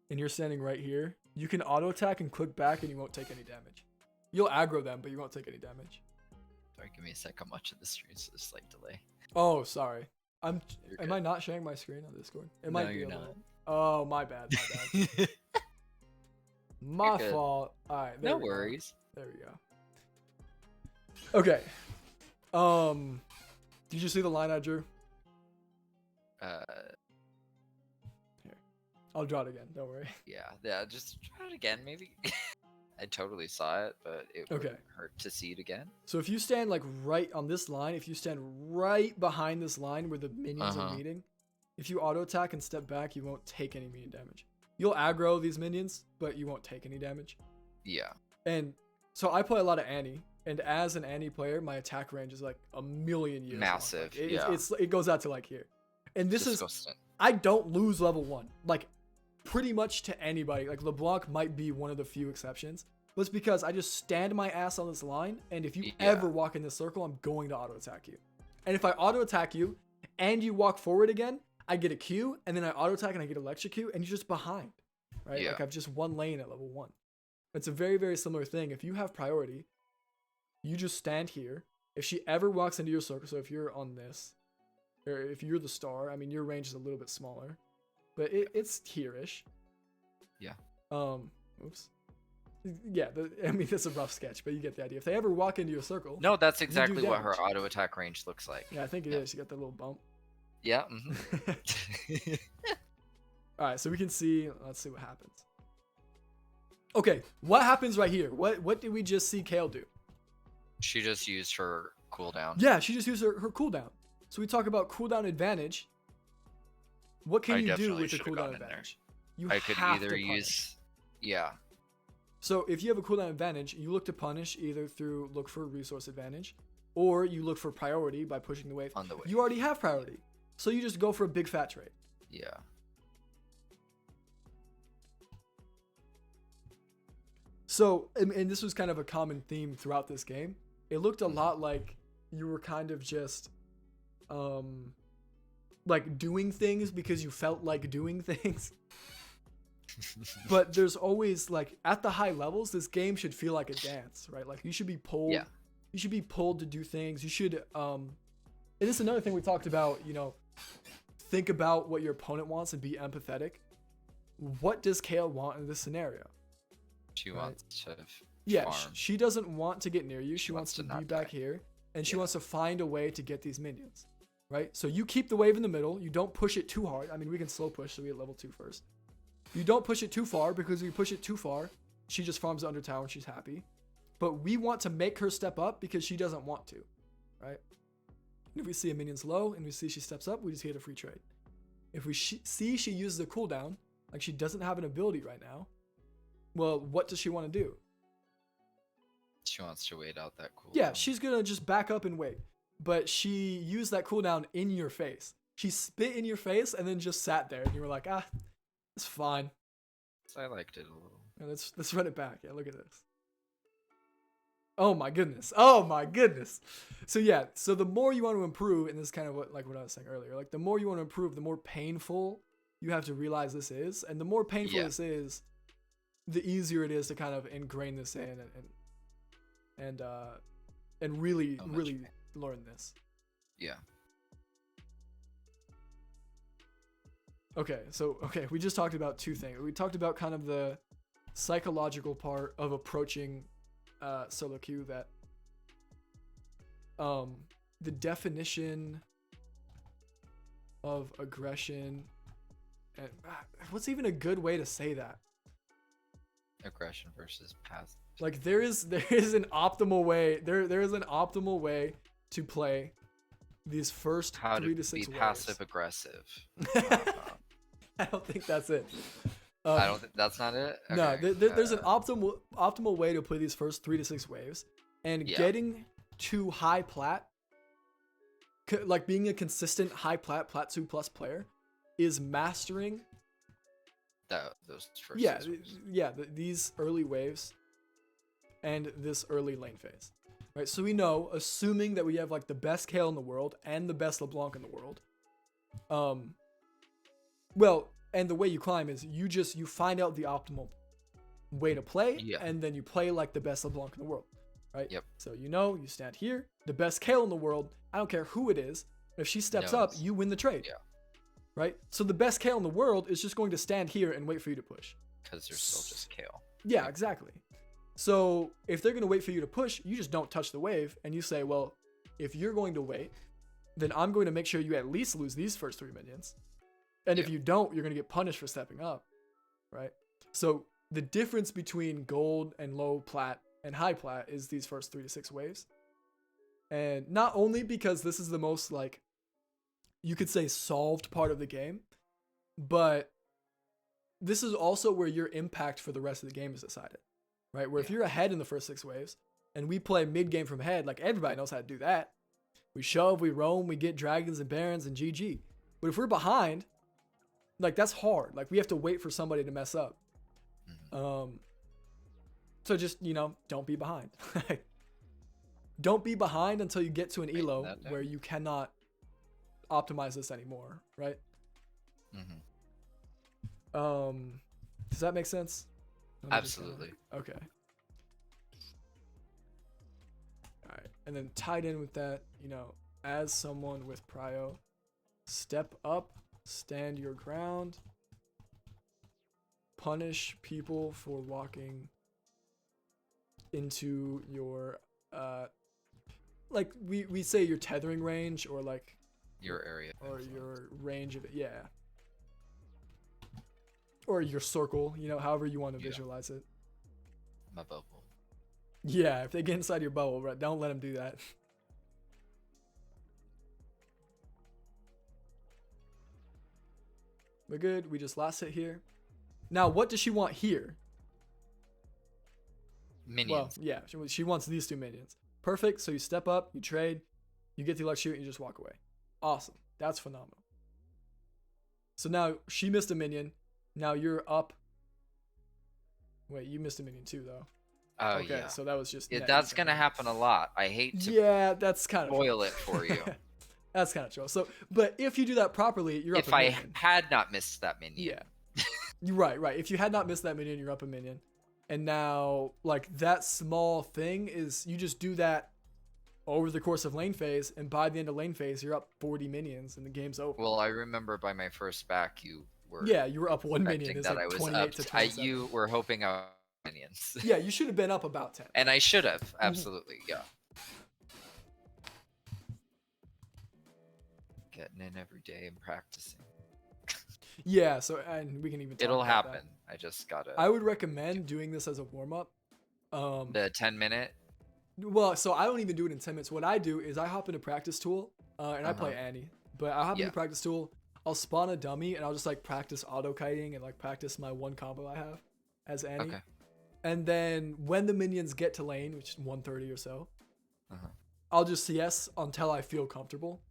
and you're standing right here, you can auto attack and click back and you won't take any damage. You'll aggro them, but you won't take any damage. Sorry, give me a sec. I'm watching the stream, so there's slight delay. Oh, sorry. Am good. I not sharing my screen on Discord? It No, might be you're a not. little. Oh, my bad. My You're good. fault. All right. No worries. There we go. Okay. Did you see the line I drew? Here. I'll draw it again. Don't worry. Yeah. Just try it again, maybe. I totally saw it, but it wouldn't hurt to see it again. So if you stand like right on this line, if you stand right behind this line where the minions are meeting, if you auto attack and step back, you won't take any minion damage. You'll aggro these minions, but you won't take any damage. Yeah. And so I play a lot of Annie, and as an Annie player, my attack range is like a million years Massive. Long. Like, it goes out to like here. And this is, I don't lose level 1. Like, pretty much to anybody. Like, LeBlanc might be one of the few exceptions. But it's because I just stand my ass on this line, and if you ever walk in this circle, I'm going to auto attack you. And if I auto attack you, and you walk forward again, I get a Q, and then I auto attack and I get electrocute, and you're just behind, right? Yeah. Like I've just one lane at level 1. It's a very, very similar thing. If you have priority, you just stand here. If she ever walks into your circle, so if you're on this, or if you're the star, I mean, your range is a little bit smaller, but it's here-ish. Yeah. Oops. Yeah, I mean, that's a rough sketch, but you get the idea. If they ever walk into your circle... No, that's exactly what her auto attack range looks like. Yeah, I think it is. You got that little bump. Yeah. All right, so we can see... Let's see what happens. Okay, what happens right here? What did we just see Kale do? She just used her cooldown. Yeah, she just used her cooldown. So we talk about cooldown advantage. What can you do with the cooldown advantage? I could either use... Yeah. So if you have a cooldown advantage, you look to punish either through look for resource advantage, or you look for priority by pushing the wave. On the wave. You already have priority, so you just go for a big fat trade. Yeah. So, and this was kind of a common theme throughout this game. It looked a lot like you were kind of just, like doing things because you felt like doing things. But there's always like at the high levels, this game should feel like a dance, right? Like you should be pulled. Yeah. You should be pulled to do things. You should, and this is another thing we talked about, you know, think about what your opponent wants and be empathetic. What does Kale want in this scenario? She wants to farm. She doesn't want to get near you. She wants to be back die. here, and she wants to find a way to get these minions, right? So you keep the wave in the middle. You don't push it too hard. I mean, we can slow push, so we get level 2 first. You don't push it too far, because if you push it too far, she just farms the under tower and she's happy. But we want to make her step up because she doesn't want to, right? And if we see a minion's low and we see she steps up, we just get a free trade. If we see she uses a cooldown, like she doesn't have an ability right now, well, what does she want to do? She wants to wait out that cooldown. Yeah, she's going to just back up and wait. But she used that cooldown in your face. She spit in your face and then just sat there. And you were like, it's fine. I liked it a little. Yeah, let's run it back. Yeah, look at this. Oh my goodness. Oh my goodness. So yeah, so the more you want to improve, and this is kind of what I was saying earlier, like the more you want to improve, the more painful you have to realize this is. And the more painful this is, the easier it is to kind of ingrain this in and really learn this. Yeah. Okay, we just talked about two things. We talked about kind of the psychological part of approaching solo queue that the definition of aggression, and what's even a good way to say that? Aggression versus passive. Like there is an optimal way. There is an optimal way to play these first How 3 to to 6 be waves. passive aggressive. I don't think that's it. I don't think that's not it. No, Okay. there's an optimal way to play these first 3 to 6 waves, and Yeah. getting to high plat, like being a consistent high plat 2 plus player, is mastering. Those first. Yeah, six waves. these early waves, and this early lane phase, right? So we know, assuming that we have like the best Kale in the world and the best LeBlanc in the world, well, and the way you climb is you find out the optimal way to play, Yeah. and then you play like the best LeBlanc in the world, right? Yep. So you stand here, the best Kale in the world. I don't care who it is. If she steps up, Knows. you win the trade. Yeah. Right? So the best Kale in the world is just going to stand here and wait for you to push. Because they're still just Kale. Yeah, exactly. So if they're going to wait for you to push, you just don't touch the wave, and you say, well, if you're going to wait, then I'm going to make sure you at least lose these first 3 minions. And if Yeah. you don't, you're going to get punished for stepping up, right? So the difference between gold and low plat and high plat is these first 3 to 6 waves. And not only because this is the most, like, you could say solved part of the game, but this is also where your impact for the rest of the game is decided, right? Where if you're ahead in the first 6 waves and we play mid game from head, like everybody knows how to do that. We shove, we roam, we get dragons and barons and GG. But if we're behind, like that's hard. Like we have to wait for somebody to mess up. So just, don't be behind. Don't be behind until you get to an elo where you cannot optimize this anymore, right? Does that make sense? Absolutely. Okay. All right. And then tied in with that, as someone with prio, step up, stand your ground, punish people for walking into your like we say your tethering range, or like Your area. or your range of it, yeah, or your circle, however you want to visualize it. My bubble. Yeah, if they get inside your bubble, right, don't let them do that. We're good. We just last hit here. Now, what does she want here? Minions. Well, yeah, she wants these 2 minions. Perfect. So you step up, you trade, you get the elect shoot, and you just walk away. Awesome. That's phenomenal. So now she missed a minion. Now you're up. Wait, you missed a minion too, though. Oh, Okay, yeah. so that was just. net That's even. going to happen a lot. I hate to Yeah, that's kind of. spoil it for you. That's kind of true. So, but if you do that properly, you're up If a I minion. had not missed that minion. Yeah. You're right. If you had not missed that minion, you're up a minion. And now, like, that small thing is, you just do that over the course of lane phase, and by the end of lane phase, you're up 40 minions, and the game's over. Well, I remember by my first back, you were Yeah, you were up 1 minion. expecting It's that like I was 28 up. to 27. You were hoping I was minions. Yeah, you should have been up about 10. And I should have. Absolutely. Yeah. Getting in every day and practicing. Yeah, so, and we can even talk It'll about happen. I just gotta. I would recommend doing this as a warm-up. The 10-minute. Well, so I don't even do it in 10 minutes. What I do is I hop into practice tool, and I play Annie. But I hop into practice tool, I'll spawn a dummy, and I'll just like practice auto kiting and like practice my one combo I have as Annie. Okay. And then when the minions get to lane, which is 130 or so, I'll just CS until I feel comfortable.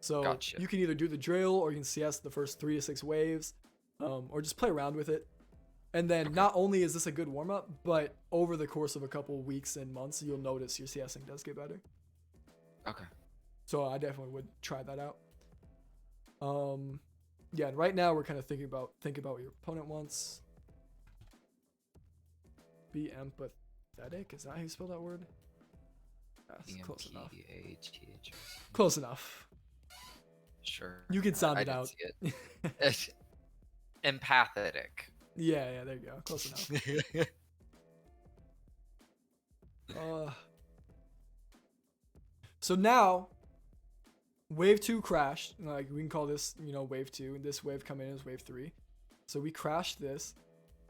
So Gotcha. you can either do the drill, or you can CS the first 3 to 6 waves, or just play around with it. And then not only is this a good warm-up, but over the course of a couple weeks and months, you'll notice your CSing does get better. Okay. So I definitely would try that out. Yeah, and right now we're kind of thinking about what your opponent wants. Be empathetic. Is that how you spell that word? That's close enough. EMPATH. Close enough. Sure. You can sound I it didn't out. see it. Empathetic. Yeah, there you go. Close enough. So now Wave 2 crashed. Like, we can call this, wave 2. And this wave coming in is wave 3. So we crashed this.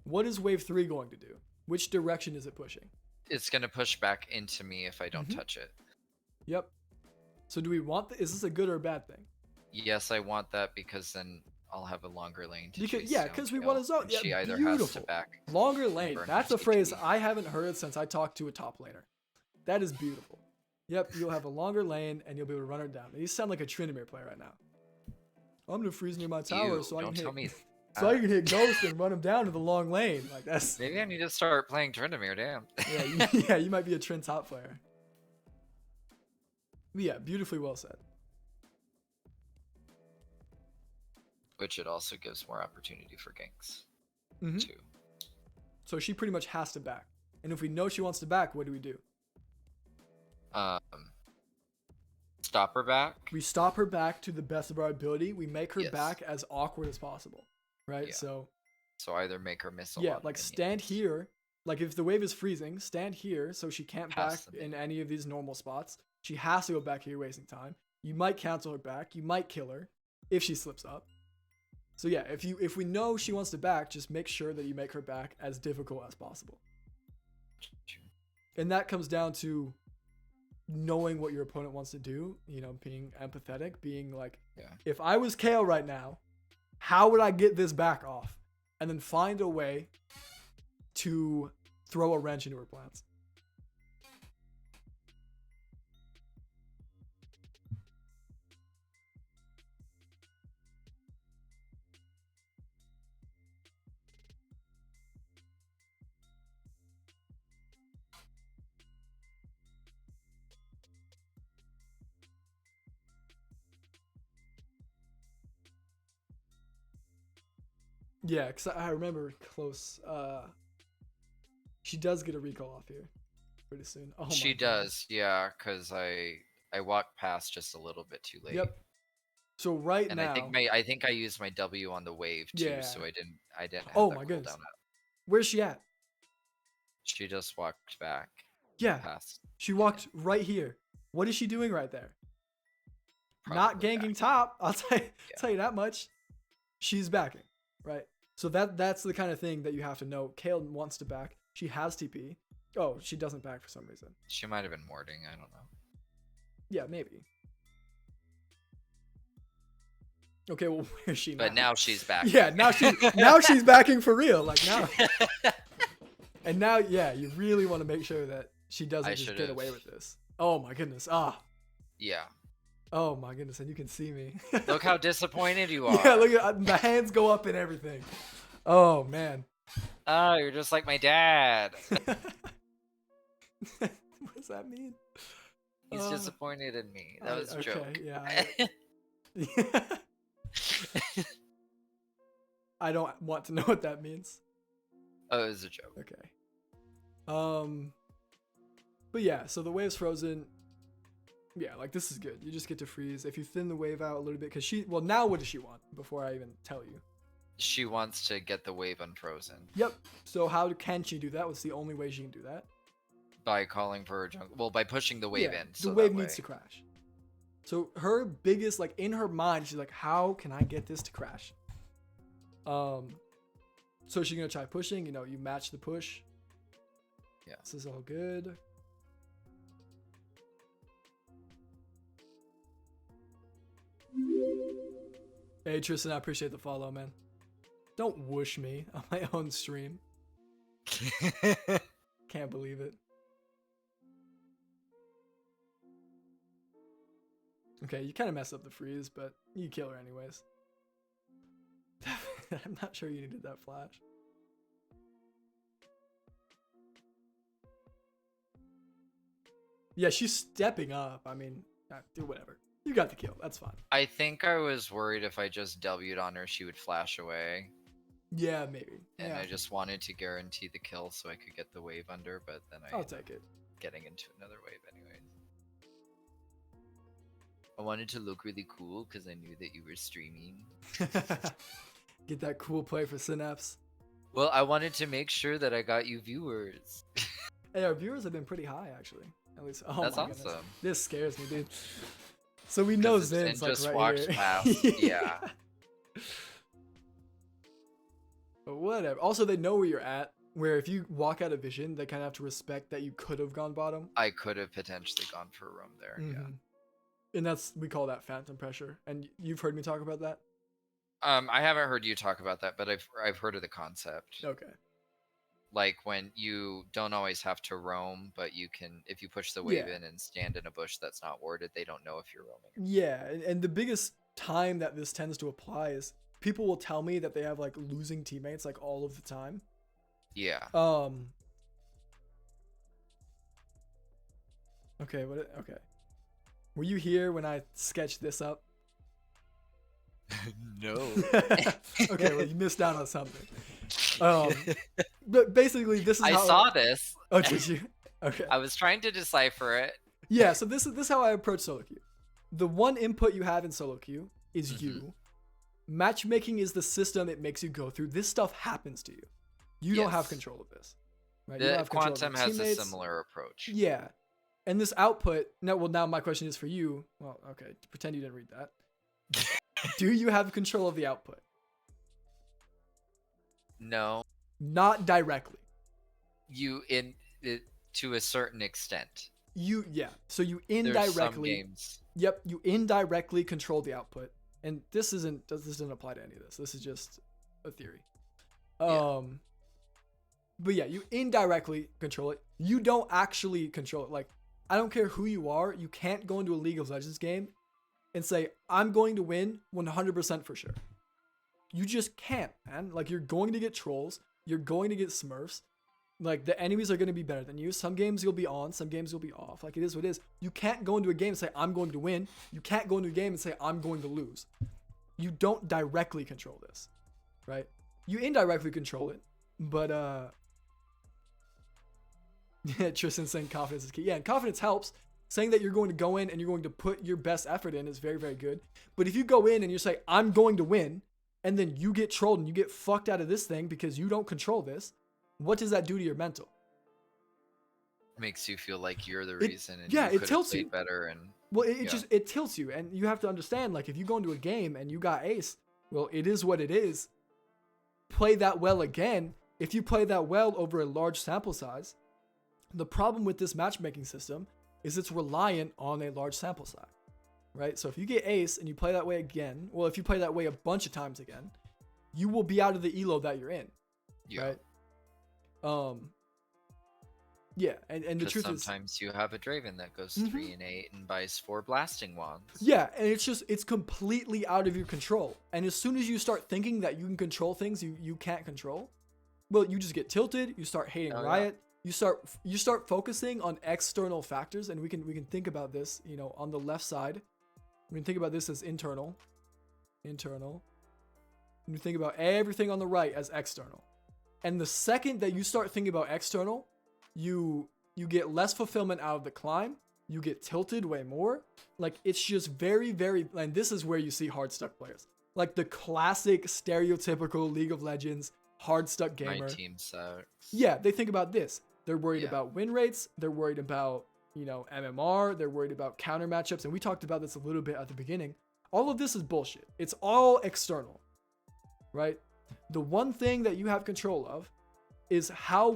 What is wave 3 going to do? Which direction is it pushing? It's gonna push back into me if I don't touch it. Yep. So do we want is this a good or a bad thing? Yes, I want that because then I'll have a longer lane to chase because we down want kill, a zone. and Yeah, she either beautiful. has to back. Longer lane. burn That's her a phrase TP. I haven't heard since I talked to a top laner. That is beautiful. Yep, you'll have a longer lane and you'll be able to run her down. You sound like a Tryndamere player right now. I'm gonna freeze near my tower Ew, so I don't can tell hit. me. So I can hit Ghost and run him down to the long lane. Like that's. Maybe I need to start playing Tryndamere. Damn. Yeah, you might be a Trynd top player. But yeah, beautifully well said. Which it also gives more opportunity for ganks Mhm. too. So she pretty much has to back. And if we know she wants to back, what do we do? Stop her back. We stop her back to the best of our ability. We make her Yes. back as awkward as possible, right? Yeah. So either make her miss a yeah, lot. like of stand minions. here. Like if the wave is freezing, stand here so she can't Pass back the in any of these normal spots. She has to go back here, wasting time. You might cancel her back. You might kill her if she slips up. So yeah, if we know she wants to back, just make sure that you make her back as difficult as possible. And that comes down to knowing what your opponent wants to do, being empathetic, being like, Yeah. if I was Kale right now, how would I get this back off? And then find a way to throw a wrench into her plans. Yeah, because I remember close. She does get a recall off here pretty soon. Oh, She my God. does, yeah, because I walked past just a little bit too late. Yep. So right And now, I think I used my W on the wave too, Yeah. so I didn't have Oh that my cooldown goodness. up. Where's she at? She just walked back Yeah, past. she walked right here. What is she doing right there? Not probably ganking back. top. I'll tell you that much. She's backing, right? So that's the kind of thing that you have to know. Kale wants to back. She has TP. Oh, she doesn't back for some reason. She might have been warding, I don't know. Yeah, maybe. Okay, well, where's she now? But now she's back. Yeah, now she's backing for real. Like now. And now, yeah, you really want to make sure that she doesn't just get away with this. Oh my goodness. Yeah. Oh my goodness, and you can see me. Look how disappointed you are. Yeah, look at the hands go up and everything. Oh man. Oh, you're just like my dad. What does that mean? He's disappointed in me. That was a okay, joke. Yeah. I don't want to know what that means. Oh, it was a joke. Okay. But yeah, so the wave's frozen. Yeah, like this is good. You just get to freeze. If you thin the wave out a little bit, because now what does she want? Before I even tell you. She wants to get the wave unfrozen. Yep. So how can she do that? What's the only way she can do that? By calling for her jungle. Well, by pushing the wave in. So the wave that needs way- to crash. So her biggest, like in her mind, she's like, how can I get this to crash? So she's gonna try pushing. You match the push. Yeah. This is all good. Hey Tristan, I appreciate the follow, man. Don't whoosh me on my own stream. Can't believe it. Okay, you kind of messed up the freeze, but you kill her anyways. I'm not sure you needed that flash. Yeah, she's stepping up. I mean, do whatever. You got the kill. That's fine. I think I was worried if I just W'd on her, she would flash away. Yeah, maybe. And Yeah, I just wanted to guarantee the kill so I could get the wave under, but then I I'll ended take it. up getting into another wave anyways. I wanted to look really cool because I knew that you were streaming. Get that cool play for Synapse. Well, I wanted to make sure that I got you viewers. Hey, our viewers have been pretty high, actually. At least, oh That's my goodness. awesome. This scares me, dude. So we know 'Cause Zin's Zen like just right walked here. past. Yeah. But whatever. Also, they know where you're at. Where if you walk out of vision, they kind of have to respect that you could have gone bottom. I could have potentially gone for a roam there. Yeah. Mhm. And we call that phantom pressure. And you've heard me talk about that? I haven't heard you talk about that, but I've heard of the concept. Okay. Like when you don't always have to roam, but you can, if you push the wave Yeah. in and stand in a bush that's not warded, they don't know if you're roaming. Yeah, and the biggest time that this tends to apply is people will tell me that they have like losing teammates like all of the time. Yeah. Okay, okay. Were you here when I sketched this up? No. Okay, well you missed out on something. But basically this is I how saw this. Oh, did you? Okay. I was trying to decipher it. Yeah, so this is how I approach solo queue. The one input you have in solo queue is you. Matchmaking is the system it makes you go through. This stuff happens to you. You don't have Yes. control of this. Right? You don't The have control of Quantum your has a teammates. similar approach. Yeah. And this output, now my question is for you. Well, okay, pretend you didn't read that. Do you have control of the output? No. Not directly. You in it to a certain extent. So you There's some indirectly games. Yep, you indirectly control the output. And this doesn't apply to any of this. This is just a theory. Yeah. But yeah, you indirectly control it. You don't actually control it. Like, I don't care who you are, you can't go into a League of Legends game and say, I'm going to win 100% for sure. You just can't, man. Like, you're going to get trolls. You're going to get smurfs. Like, the enemies are going to be better than you. Some games you'll be on, some games you'll be off. Like, it is what it is. You can't go into a game and say, I'm going to win. You can't go into a game and say, I'm going to lose. You don't directly control this, right? You indirectly control it, but, yeah, Tristan saying confidence is key. Yeah, and confidence helps. Saying that you're going to go in and you're going to put your best effort in is very, very good. But if you go in and you say, I'm going to win, and then you get trolled and you get fucked out of this thing because you don't control this, what does that do to your mental? Makes you feel like you're the reason, and yeah, you it could have tilts played you. better. And Well, it tilts you, and you have to understand, like, if you go into a game and you got ace, well, it is what it is. Play that well again. If you play that well over a large sample size, the problem with this matchmaking system is it's reliant on a large sample size, right? So if you get ace and you play that way again, well, if you play that way a bunch of times again, you will be out of the elo that you're in, yeah. right? Yeah, and the truth is, sometimes you have a Draven that goes 3 and 8 and buys 4 blasting wands. yeah, and it's completely out of your control. And as soon as you start thinking that you can control things you can't control, well, you just get tilted. You start hating Riot. You start focusing on external factors, and we can think about this, on the left side. We can think about this as internal. And we think about everything on the right as external. And the second that you start thinking about external, you get less fulfillment out of the climb. You get tilted way more. Like, it's just very, very, and this is where you see hard stuck players. Like the classic stereotypical League of Legends hard stuck gamer. My team sucks. Yeah, they think about this. They're worried about win rates. They're worried about, MMR. They're worried about counter matchups. And we talked about this a little bit at the beginning. All of this is bullshit. It's all external, right? The one thing that you have control of is how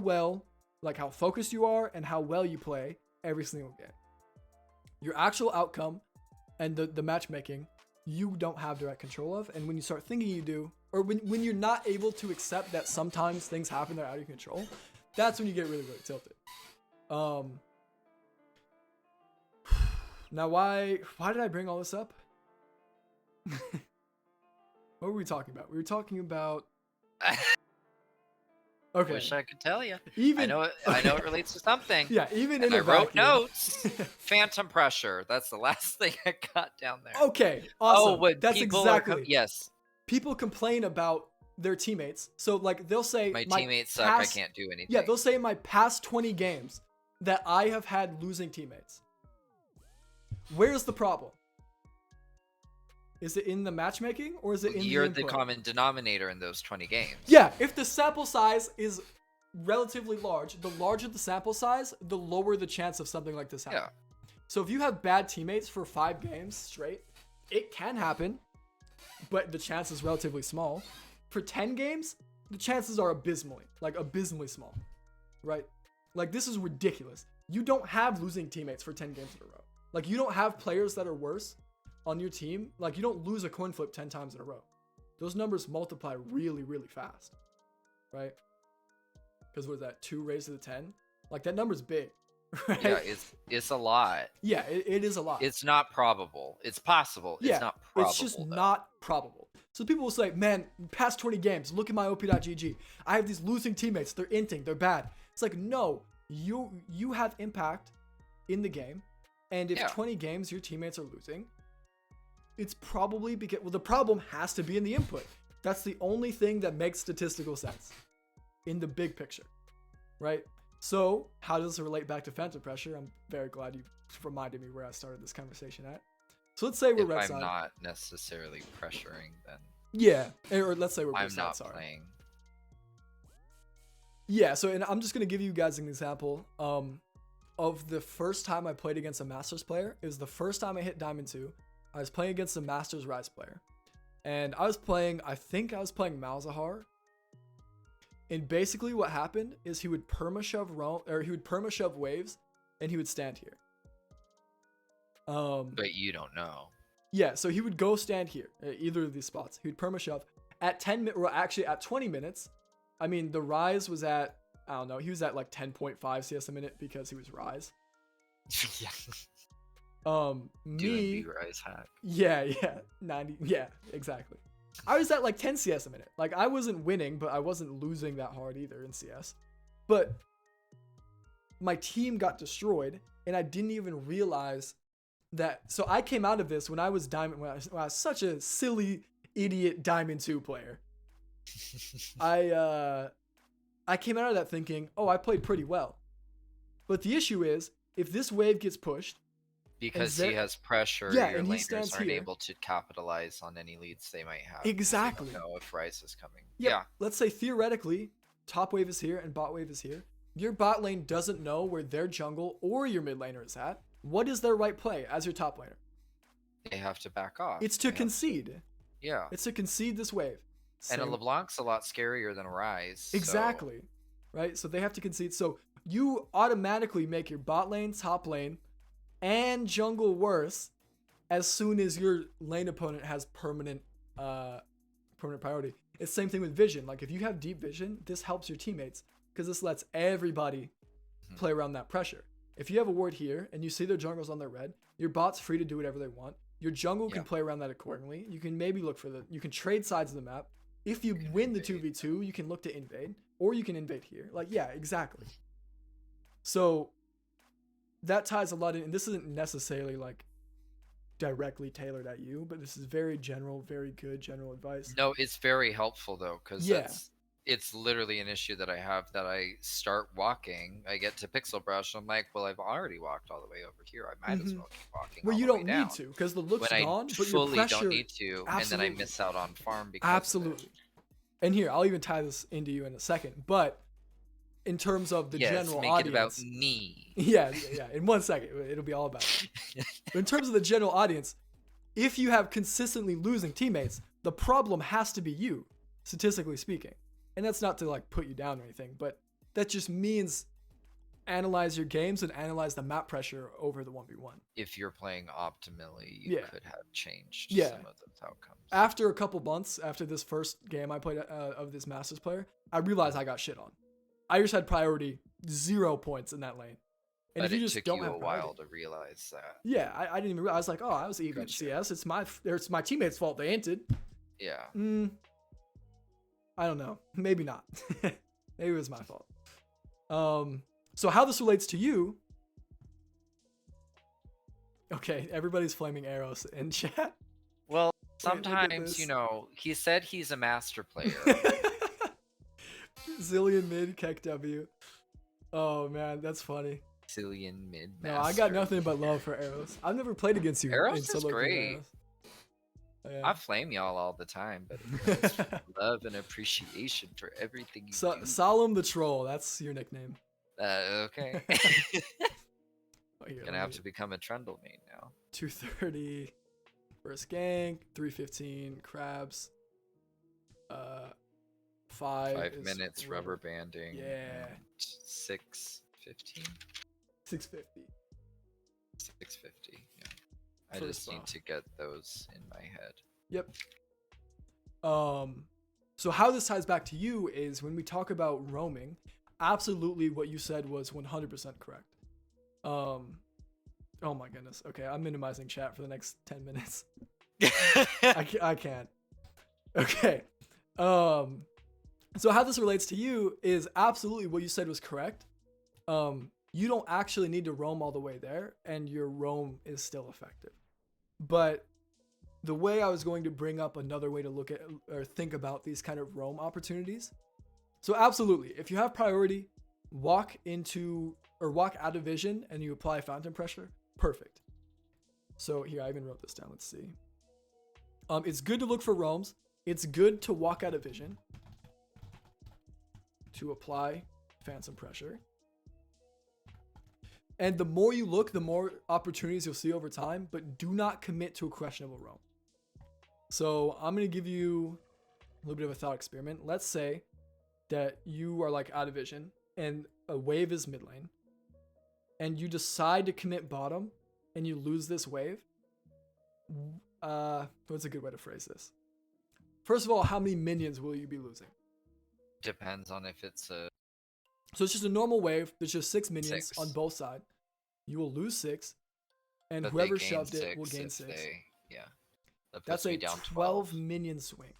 focused you are and how well you play every single game. Your actual outcome and the matchmaking, you don't have direct control of. And when you start thinking you do, or when you're not able to accept that sometimes things happen that are out of your control, that's when you get really, really tilted. Now, why did I bring all this up? What were we talking about? We were talking about... Okay. Wish I could tell you. I know it relates to something. Yeah, even and in I wrote vacuum. notes. Phantom pressure. That's the last thing I got down there. Okay, awesome. Oh, that's exactly. Yes. People complain about their teammates. So, like, they'll say... My teammates suck, I can't do anything. Yeah, they'll say in my past 20 games that I have had losing teammates. Where's the problem? Is it in the matchmaking, or is it in You're the the common denominator in those 20 games. Yeah, if the sample size is relatively large, the larger the sample size, the lower the chance of something like this happening. So if you have bad teammates for 5 games straight, it can happen, but the chance is relatively small. For 10 games, the chances are abysmally small, right? Like, this is ridiculous. You don't have losing teammates for 10 games in a row. Like, you don't have players that are worse on your team. Like, you don't lose a coin flip 10 times in a row. Those numbers multiply really, really fast, right? Because what is that, 2 raised to the 10? Like, that number's big, right? Yeah, it's a lot. Yeah, it is a lot. It's not probable. It's possible. Yeah, it's not probable. It's just though. not probable. So people will say, man, past 20 games, look at my OP.GG. I have these losing teammates. They're inting. They're bad. It's like, no, you have impact in the game. And if 20 games your teammates are losing, it's probably because, well, the problem has to be in the input. That's the only thing that makes statistical sense in the big picture, right? So how does this relate back to phantom pressure? I'm very glad you reminded me where I started this conversation at. So let's say we're red I'm side. not necessarily pressuring, then Yeah, or let's say we're blue I'm side, not sorry. playing. Yeah, so and I'm just gonna give you guys an example of the first time I played against a Masters player. It was the first time I hit Diamond 2. I was playing against a Masters Rise player. And I think I was playing Malzahar. And basically what happened is he would perma-shove waves, and he would stand here. But you don't know. Yeah, so he would go stand here at either of these spots. He would perma-shove. At 20 minutes, I mean, the Rise was at, I don't know, he was at like 10.5 CS a minute because he was Rise. Yeah. Me, Doing Rise hack. yeah, 90, yeah, exactly. I was at like 10 CS a minute. Like, I wasn't winning, but I wasn't losing that hard either in CS. But my team got destroyed, and I didn't even realize that. So I came out of this when I was Diamond, when I was such a silly idiot Diamond 2 player. I came out of that thinking, oh, I played pretty well. But the issue is, if this wave gets pushed, Because he has pressure, yeah, your and he laners stands aren't here. able to capitalize on any leads they might have. Exactly. They don't know if Rise is coming. Yep. Yeah. Let's say theoretically, top wave is here and bot wave is here. Your bot lane doesn't know where their jungle or your mid laner is at. What is their right play as your top laner? They have to back off. It's to concede. Yeah. It's to concede this wave. And a Same- LeBlanc's a lot scarier than a Rise. so- Exactly. Right? So they have to concede. So you automatically make your bot lane, top lane, and jungle worse as soon as your lane opponent has permanent priority. It's the same thing with vision. Like, if you have deep vision, this helps your teammates because this lets everybody play around that pressure. If you have a ward here and you see their jungles on their red, your bot's free to do whatever they want. Your jungle can play around that accordingly. You can maybe look for you can trade sides of the map. If you win the 2v2, you can look to invade, or you can invade here. Like, yeah, exactly. So that ties a lot in, and this isn't necessarily like directly tailored at you, but this is very general, very good general advice. No, it's very helpful though, because Yeah. it's literally an issue that I have that I start walking. I get to Pixel Brush, and I'm like, well, I've already walked all the way over here. I might as well keep walking. Well, all you the way don't down. need to because the look's when gone, I but your fully pressure. don't need to, and then I Absolutely. miss out on farm because Absolutely. And here, I'll even tie this into you in a second, but in terms of the yes, general make audience. it about me. Yeah. In 1 second, it'll be all about it. But in terms of the general audience, if you have consistently losing teammates, the problem has to be you, statistically speaking. And that's not to like put you down or anything, but that just means analyze your games and analyze the map pressure over the 1v1. If you're playing optimally, you could have changed Yeah. some of those outcomes. After a couple months, after this first game I played of this Masters player, I realized I got shit on. I just had priority 0 points in that lane. And But if you it just took don't you have a while priority, to realize that. yeah, I didn't even realize. I was like, oh, I was even in Gotcha. CS. It's my teammates' fault they entered. Yeah. I don't know. Maybe not. Maybe it was my fault. So how this relates to you? Okay, everybody's flaming arrows in chat. Well, Wait, look at sometimes, this. you know, he said he's a master player. Zillion mid, Keck W. Oh man, that's funny. Zillion mid No, I got nothing but love for arrows. I've never played against you. Arrows in is solo queue great. arrows. Yeah. I flame y'all all the time, but it's love and appreciation for everything you do. Solemn the Troll, that's your nickname. Okay. Here, Gonna have to become a Trundle main now. 230 first gank, 315 crabs. 5 is 5 minutes rubber banding. Yeah. 6:15. 650. 6:50. Yeah. I First just need off. to get those in my head. Yep. So how this ties back to you is when we talk about roaming, absolutely what you said was 100% correct. Oh my goodness. Okay, I'm minimizing chat for the next 10 minutes. I can't. Okay. So how this relates to you is absolutely what you said was correct. You don't actually need to roam all the way there, and your roam is still effective. But the way I was going to bring up another way to look at or think about these kind of roam opportunities. So absolutely, if you have priority, walk out of vision and you apply fountain pressure, perfect. So here, I even wrote this down. Let's see. It's good to look for roams. It's good to walk out of vision to apply phantom pressure. And the more you look, the more opportunities you'll see over time, but do not commit to a questionable roam. So I'm going to give you a little bit of a thought experiment. Let's say that you are like out of vision and a wave is mid lane and you decide to commit bottom and you lose this wave. What's a good way to phrase this? First of all, how many minions will you be losing? Depends on if it's a. So it's just a normal wave. There's just 6 minions 6. on both sides. You will lose 6, and But whoever they gain shoved it will 6 gain if 6. Yeah. That puts That's me a down 12 minion swing.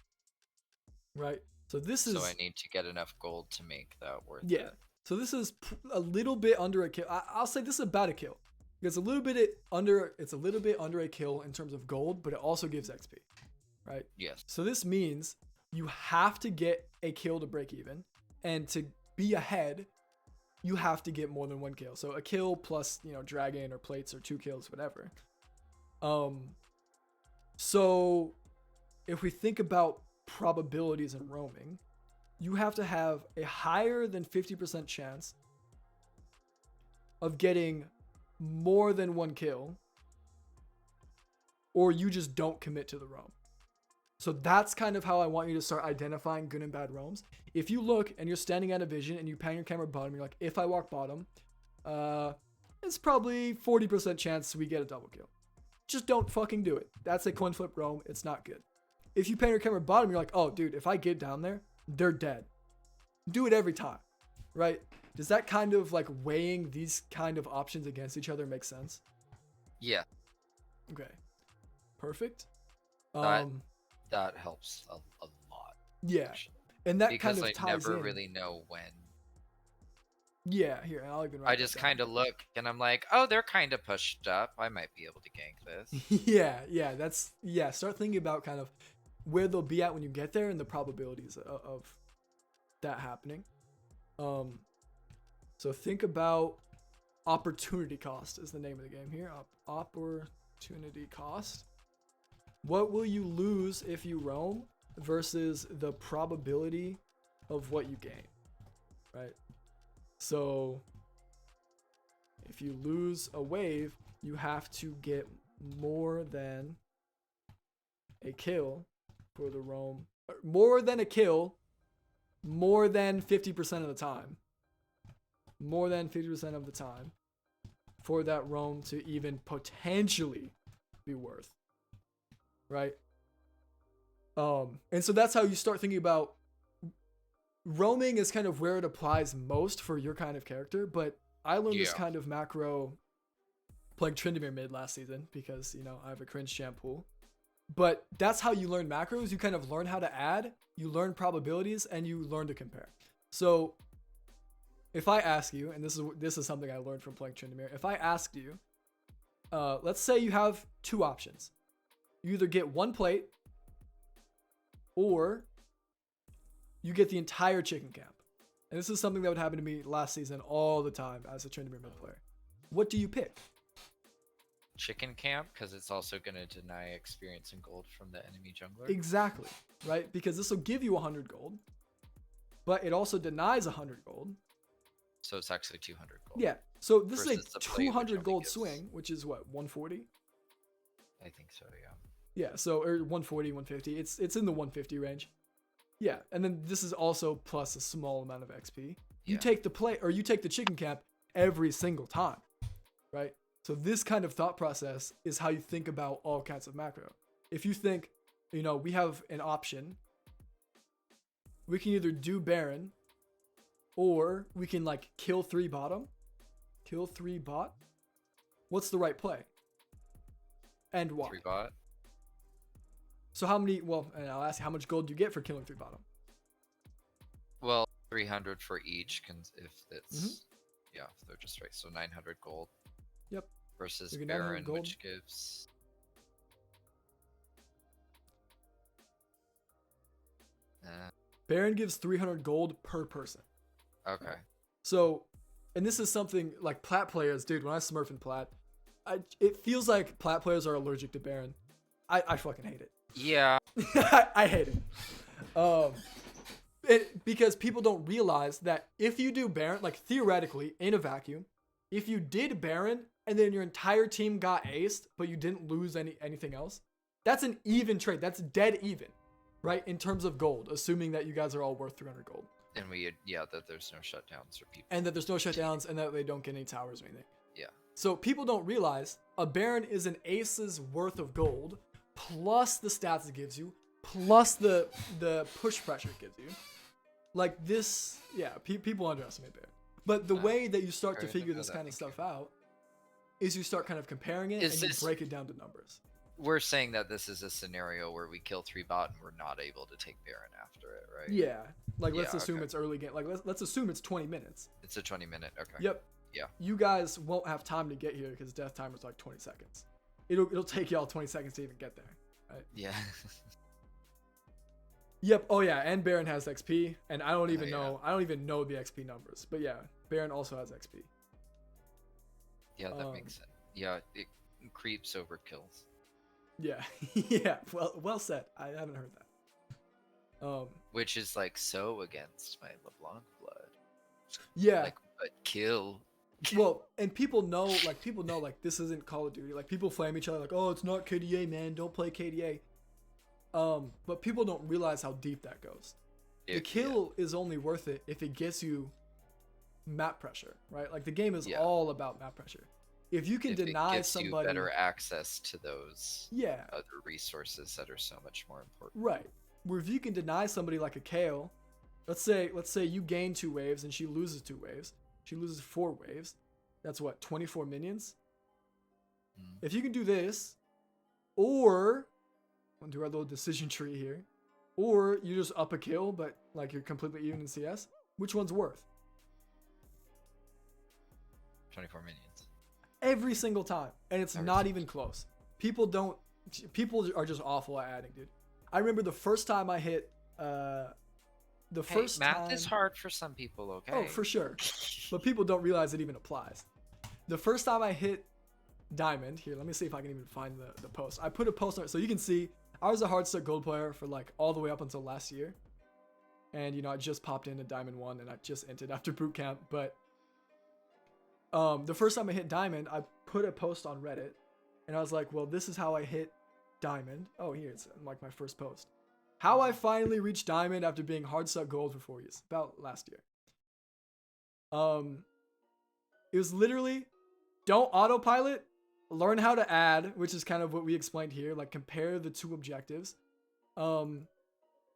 Right? So this is. So I need to get enough gold to make that worth Yeah. it. So this is a little bit under a kill. I'll say this is about a kill. It's a little bit under a kill in terms of gold, but it also gives XP. Right? Yes. So this means you have to get a kill to break even, and to be ahead, you have to get more than 1 kill. So a kill plus, dragon or plates or 2 kills, whatever. So if we think about probabilities in roaming, you have to have a higher than 50% chance of getting more than 1 kill, or you just don't commit to the roam. So that's kind of how I want you to start identifying good and bad roams. If you look and you're standing out of vision and you pan your camera bottom, you're like, if I walk bottom, it's probably 40% chance we get a double kill. Just don't fucking do it. That's a coin flip roam. It's not good. If you pan your camera bottom, you're like, oh, dude, if I get down there, they're dead. Do it every time, right? Does that kind of like weighing these kind of options against each other make sense? Yeah. Okay. Perfect. That helps a lot. Yeah. Actually. And that Because kind of ties I never in. really know when. Yeah, here, and I'll even write I that just down. kind of look and I'm like, oh, they're kind of pushed up. I might be able to gank this. yeah. Start thinking about kind of where they'll be at when you get there and the probabilities of that happening. So think about opportunity cost is the name of the game here. Opportunity cost. What will you lose if you roam versus the probability of what you gain, right? So if you lose a wave, you have to get more than a kill for the roam. More than a kill, more than 50% of the time. More than 50% of the time for that roam to even potentially be worth. Right? And so that's how you start thinking about roaming is kind of where it applies most for your kind of character, but I learned this kind of macro playing Tryndamere mid last season because, I have a cringe champ pool. But that's how you learn macros. You kind of learn how to add, you learn probabilities, and you learn to compare. So if I ask you, and this is something I learned from playing Tryndamere, if I asked you, let's say you have 2 options. You either get 1 plate or you get the entire chicken camp. And this is something that would happen to me last season all the time as a Tryndamere mid player. What do you pick? Chicken camp, because it's also going to deny experience and gold from the enemy jungler. Exactly, right? Because this will give you 100 gold, but it also denies 100 gold. So it's actually 200 gold. Yeah. So this is versus a the play, which 200 only gold gives- swing, which is what, 140? I think so, yeah. Yeah, so or 140, 150. It's in the 150 range. Yeah, and then this is also plus a small amount of XP. You Yeah. take the play or you take the chicken cap every single time, right? So this kind of thought process is how you think about all kinds of macro. If you think, we have an option, we can either do Baron, or we can like kill 3 bottom, kill 3 bot. What's the right play? And why? 3 bot. So how many? Well, and I'll ask you, how much gold do you get for killing 3 bottom? Well, 300 for each, if it's Mm-hmm. yeah, if they're just right. So 900 gold. Yep. Versus You get 900 Baron, gold. which gives. Baron gives 300 gold per person. Okay. So, and this is something like plat players, dude. When I smurf in plat, it feels like plat players are allergic to Baron. I fucking hate it. Yeah. I hate it. Because people don't realize that if you do Baron, like theoretically in a vacuum, if you did Baron and then your entire team got aced, but you didn't lose anything else, that's an even trade. That's dead even, right? In terms of gold, assuming that you guys are all worth 300 gold. And that there's no shutdowns for people. And that there's no shutdowns and that they don't get any towers or anything. Yeah. So people don't realize a Baron is an ace's worth of gold, plus the stats it gives you, plus the push pressure it gives you. Like this, yeah, people underestimate Baron. But the way that you start to I figure know this that, kind of thank stuff out is you start kind of comparing it Is and you this- break it down to numbers. We're saying that this is a scenario where we kill 3 bot and we're not able to take Baron after it, right? Yeah, like let's Yeah, assume okay. it's early game. Like let's assume it's 20 minutes. It's a 20-minute. Okay. Yep. Yeah. You guys won't have time to get here because death timer's like 20 seconds. It'll take y'all 20 seconds to even get there. Yeah. Yep. Oh yeah, and Baron has XP, and I don't even yeah. know. I don't even know the XP numbers, but yeah, Baron also has XP. Yeah, that Um, makes sense. Yeah, it creeps over kills. Yeah. Yeah. Well said. I haven't heard that. Which is like so against my LeBlanc blood. Yeah. Like, but kill. Well, and people know like this isn't Call of Duty. Like people flame each other like, oh, it's not KDA, man. Don't play KDA. But people don't realize how deep that goes. The kill is only worth it if it gets you map pressure, right? Like the game is all about map pressure. If you can If deny it gives somebody you better access to those other resources that are so much more important. right. Where if you can deny somebody like a Kale, let's say you gain 2 waves and she loses 2 waves. She loses 4 waves. That's what, 24 minions? If you can do this, or we'll do our little decision tree here, or you just up a kill, but like you're completely even in CS, which one's worth? 24 minions. Every single time. And it's not even close. People are just awful at adding, dude. I remember the first time I hit Math is hard for some people, okay? Oh, for sure. But people don't realize it even applies. The first time I hit Diamond, here, let me see if I can even find the post. I put a post on it so you can see I was a hard start gold player for like all the way up until last year. And I just popped into Diamond 1 and I just entered after boot camp. But the first time I hit Diamond, I put a post on Reddit and I was like, well, this is how I hit Diamond. Oh, here it's like my first post. How I finally reached Diamond after being hard stuck gold for 4 years. About last year. It was literally don't autopilot, learn how to add, which is kind of what we explained here, like compare the 2 objectives, and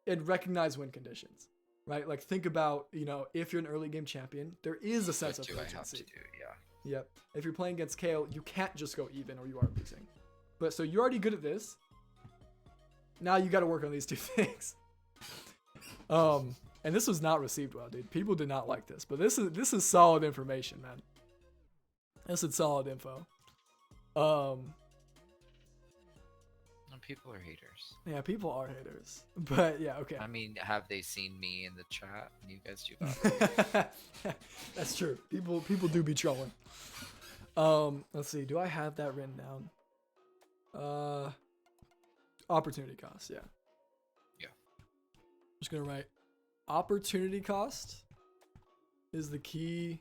recognize win conditions, right? Like think about, if you're an early game champion, there is a sense of urgency. Yep. If you're playing against Kale, you can't just go even or you are losing. But so you're already good at this. Now you got to work on these 2 things. And this was not received well, dude. People did not like this, but this is solid information, man. This is solid info. People are haters. Yeah, people are haters. But yeah, okay. I mean, have they seen me in the chat? You guys do that. That's true. People do be trolling. Let's see. Do I have that written down? Opportunity cost. Yeah. Yeah. I'm just gonna write opportunity cost is the key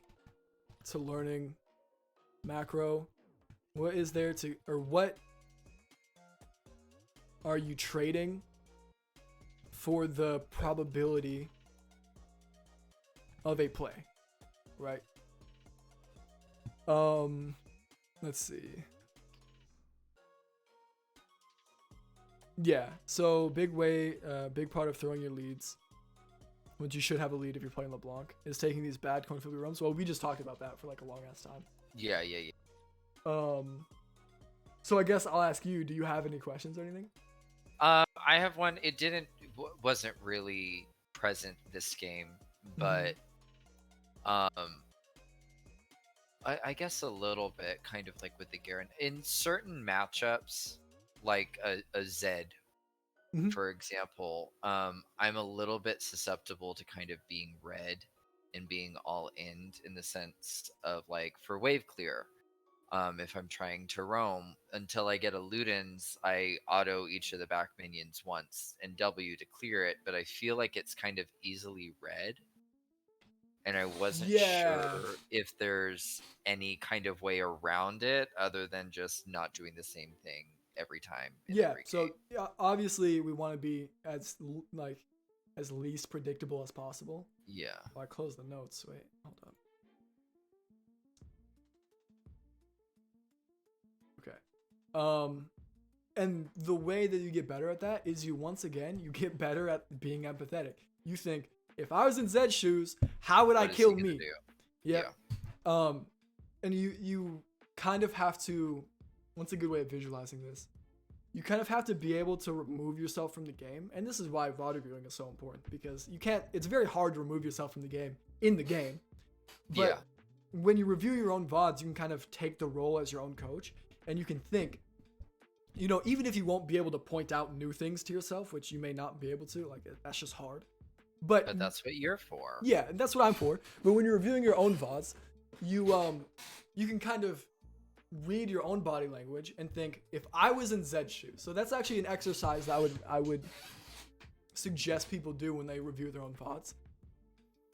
to learning macro? What is there to, or what are you trading for the probability of a play, right? Let's see. Yeah, so big part of throwing your leads, which you should have a lead if you're playing LeBlanc, is taking these bad coin flip roams. Well, we just talked about that for like a long ass time. Yeah. So I guess I'll ask you, do you have any questions or anything? I have one. It wasn't really present this game, but I guess a little bit, kind of like with the Garen. In certain matchups, like a Zed, for example, I'm a little bit susceptible to kind of being red and being all in the sense of like for wave clear. If I'm trying to roam until I get a Ludens, I auto each of the back minions once and W to clear it, but I feel like it's kind of easily red. And I wasn't sure if there's any kind of way around it other than just not doing the same thing every time. Every so game. Obviously we want to be as least predictable as possible. Yeah. Oh, I closed the notes. Wait, hold up. Okay. And the way that you get better at that is you get better at being empathetic. You think, if I was in Zed's shoes, how would I kill me? Yeah. And you kind of have to, what's a good way of visualizing this? You kind of have to be able to remove yourself from the game. And this is why VOD reviewing is so important, because it's very hard to remove yourself from the game in the game. But when you review your own VODs, you can kind of take the role as your own coach, and you can think, even if you won't be able to point out new things to yourself, which you may not be able to, like that's just hard. But that's what you're for. Yeah, that's what I'm for. But when you're reviewing your own VODs, you can kind of read your own body language and think, if I was in Zed's shoes. So that's actually an exercise that I would suggest people do when they review their own VODs.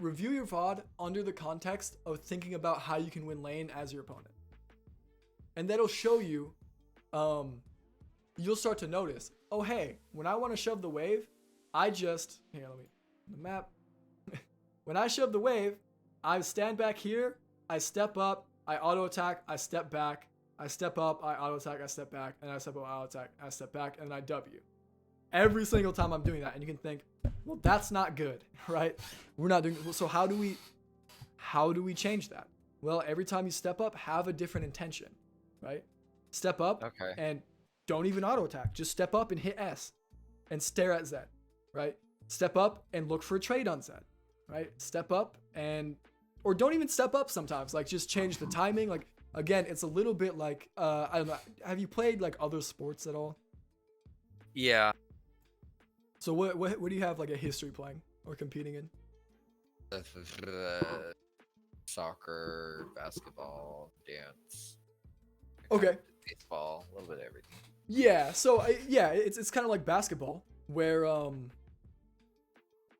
Review your VOD under the context of thinking about how you can win lane as your opponent. And that'll show you, you'll start to notice, oh hey, when I want to shove the wave, the map. When I shove the wave, I stand back here, I step up, I auto attack, I step back, I step up, I auto attack, I step back, and I step up, I auto attack, I step back, and I W. Every single time I'm doing that, and you can think, well, that's not good, right? We're not doing. So how do we change that? Well, every time you step up, have a different intention, right? Step up, and don't even auto attack. Just step up and hit S, and stare at Z, right? Step up and look for a trade on Zed, right? Step up or don't even step up sometimes. Like just change the timing. Like again, it's a little bit like I don't know. Have you played like other sports at all? Yeah. So what do you have like a history playing or competing in? Soccer, basketball, dance. Okay. Baseball, a little bit of everything. Yeah. So it's kind of like basketball where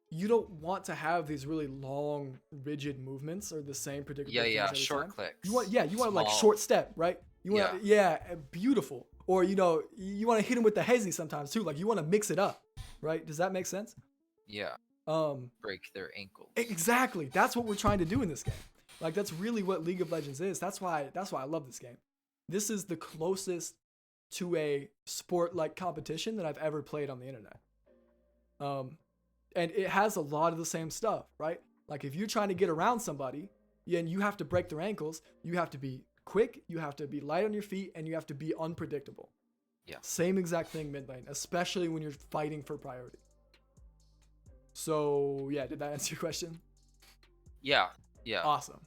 you don't want to have these really long, rigid movements or the same predictable. Yeah, short clicks. You want like short step, right? You want beautiful. Or you want to hit him with the hezzy sometimes too. Like you want to mix it up, right? Does that make sense? Yeah. Break their ankles. Exactly. That's what we're trying to do in this game. Like that's really what League of Legends is. That's why I love this game. This is the closest to a sport-like competition that I've ever played on the internet. And it has a lot of the same stuff, right? Like if you're trying to get around somebody and you have to break their ankles, you have to be quick, you have to be light on your feet, and you have to be unpredictable. Yeah. Same exact thing mid lane, especially when you're fighting for priority. So yeah, did that answer your question? Yeah. Awesome.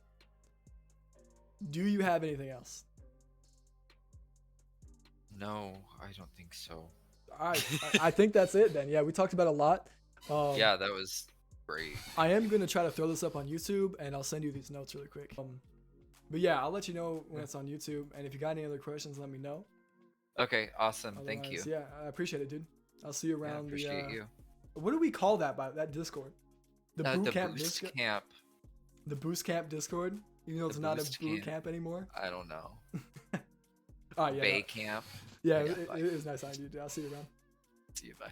Do you have anything else? No, I don't think so. All right, I think that's it then. Yeah, we talked about a lot. Yeah, that was great. I am going to try to throw this up on YouTube, and I'll send you these notes really quick. But yeah, I'll let you know when it's on YouTube, and if you got any other questions, let me know. Okay, awesome. Otherwise, thank you. Yeah, I appreciate it, dude. I'll see you around appreciate you. What do we call that Discord? The boot camp boost Discord? camp. The boost camp Discord? Even though it's The not a boost boot camp. camp anymore. I don't know. Oh yeah. Bay camp. Yeah, Yeah, it bye. is nice talking to you, dude. I'll see you around. See you. Bye.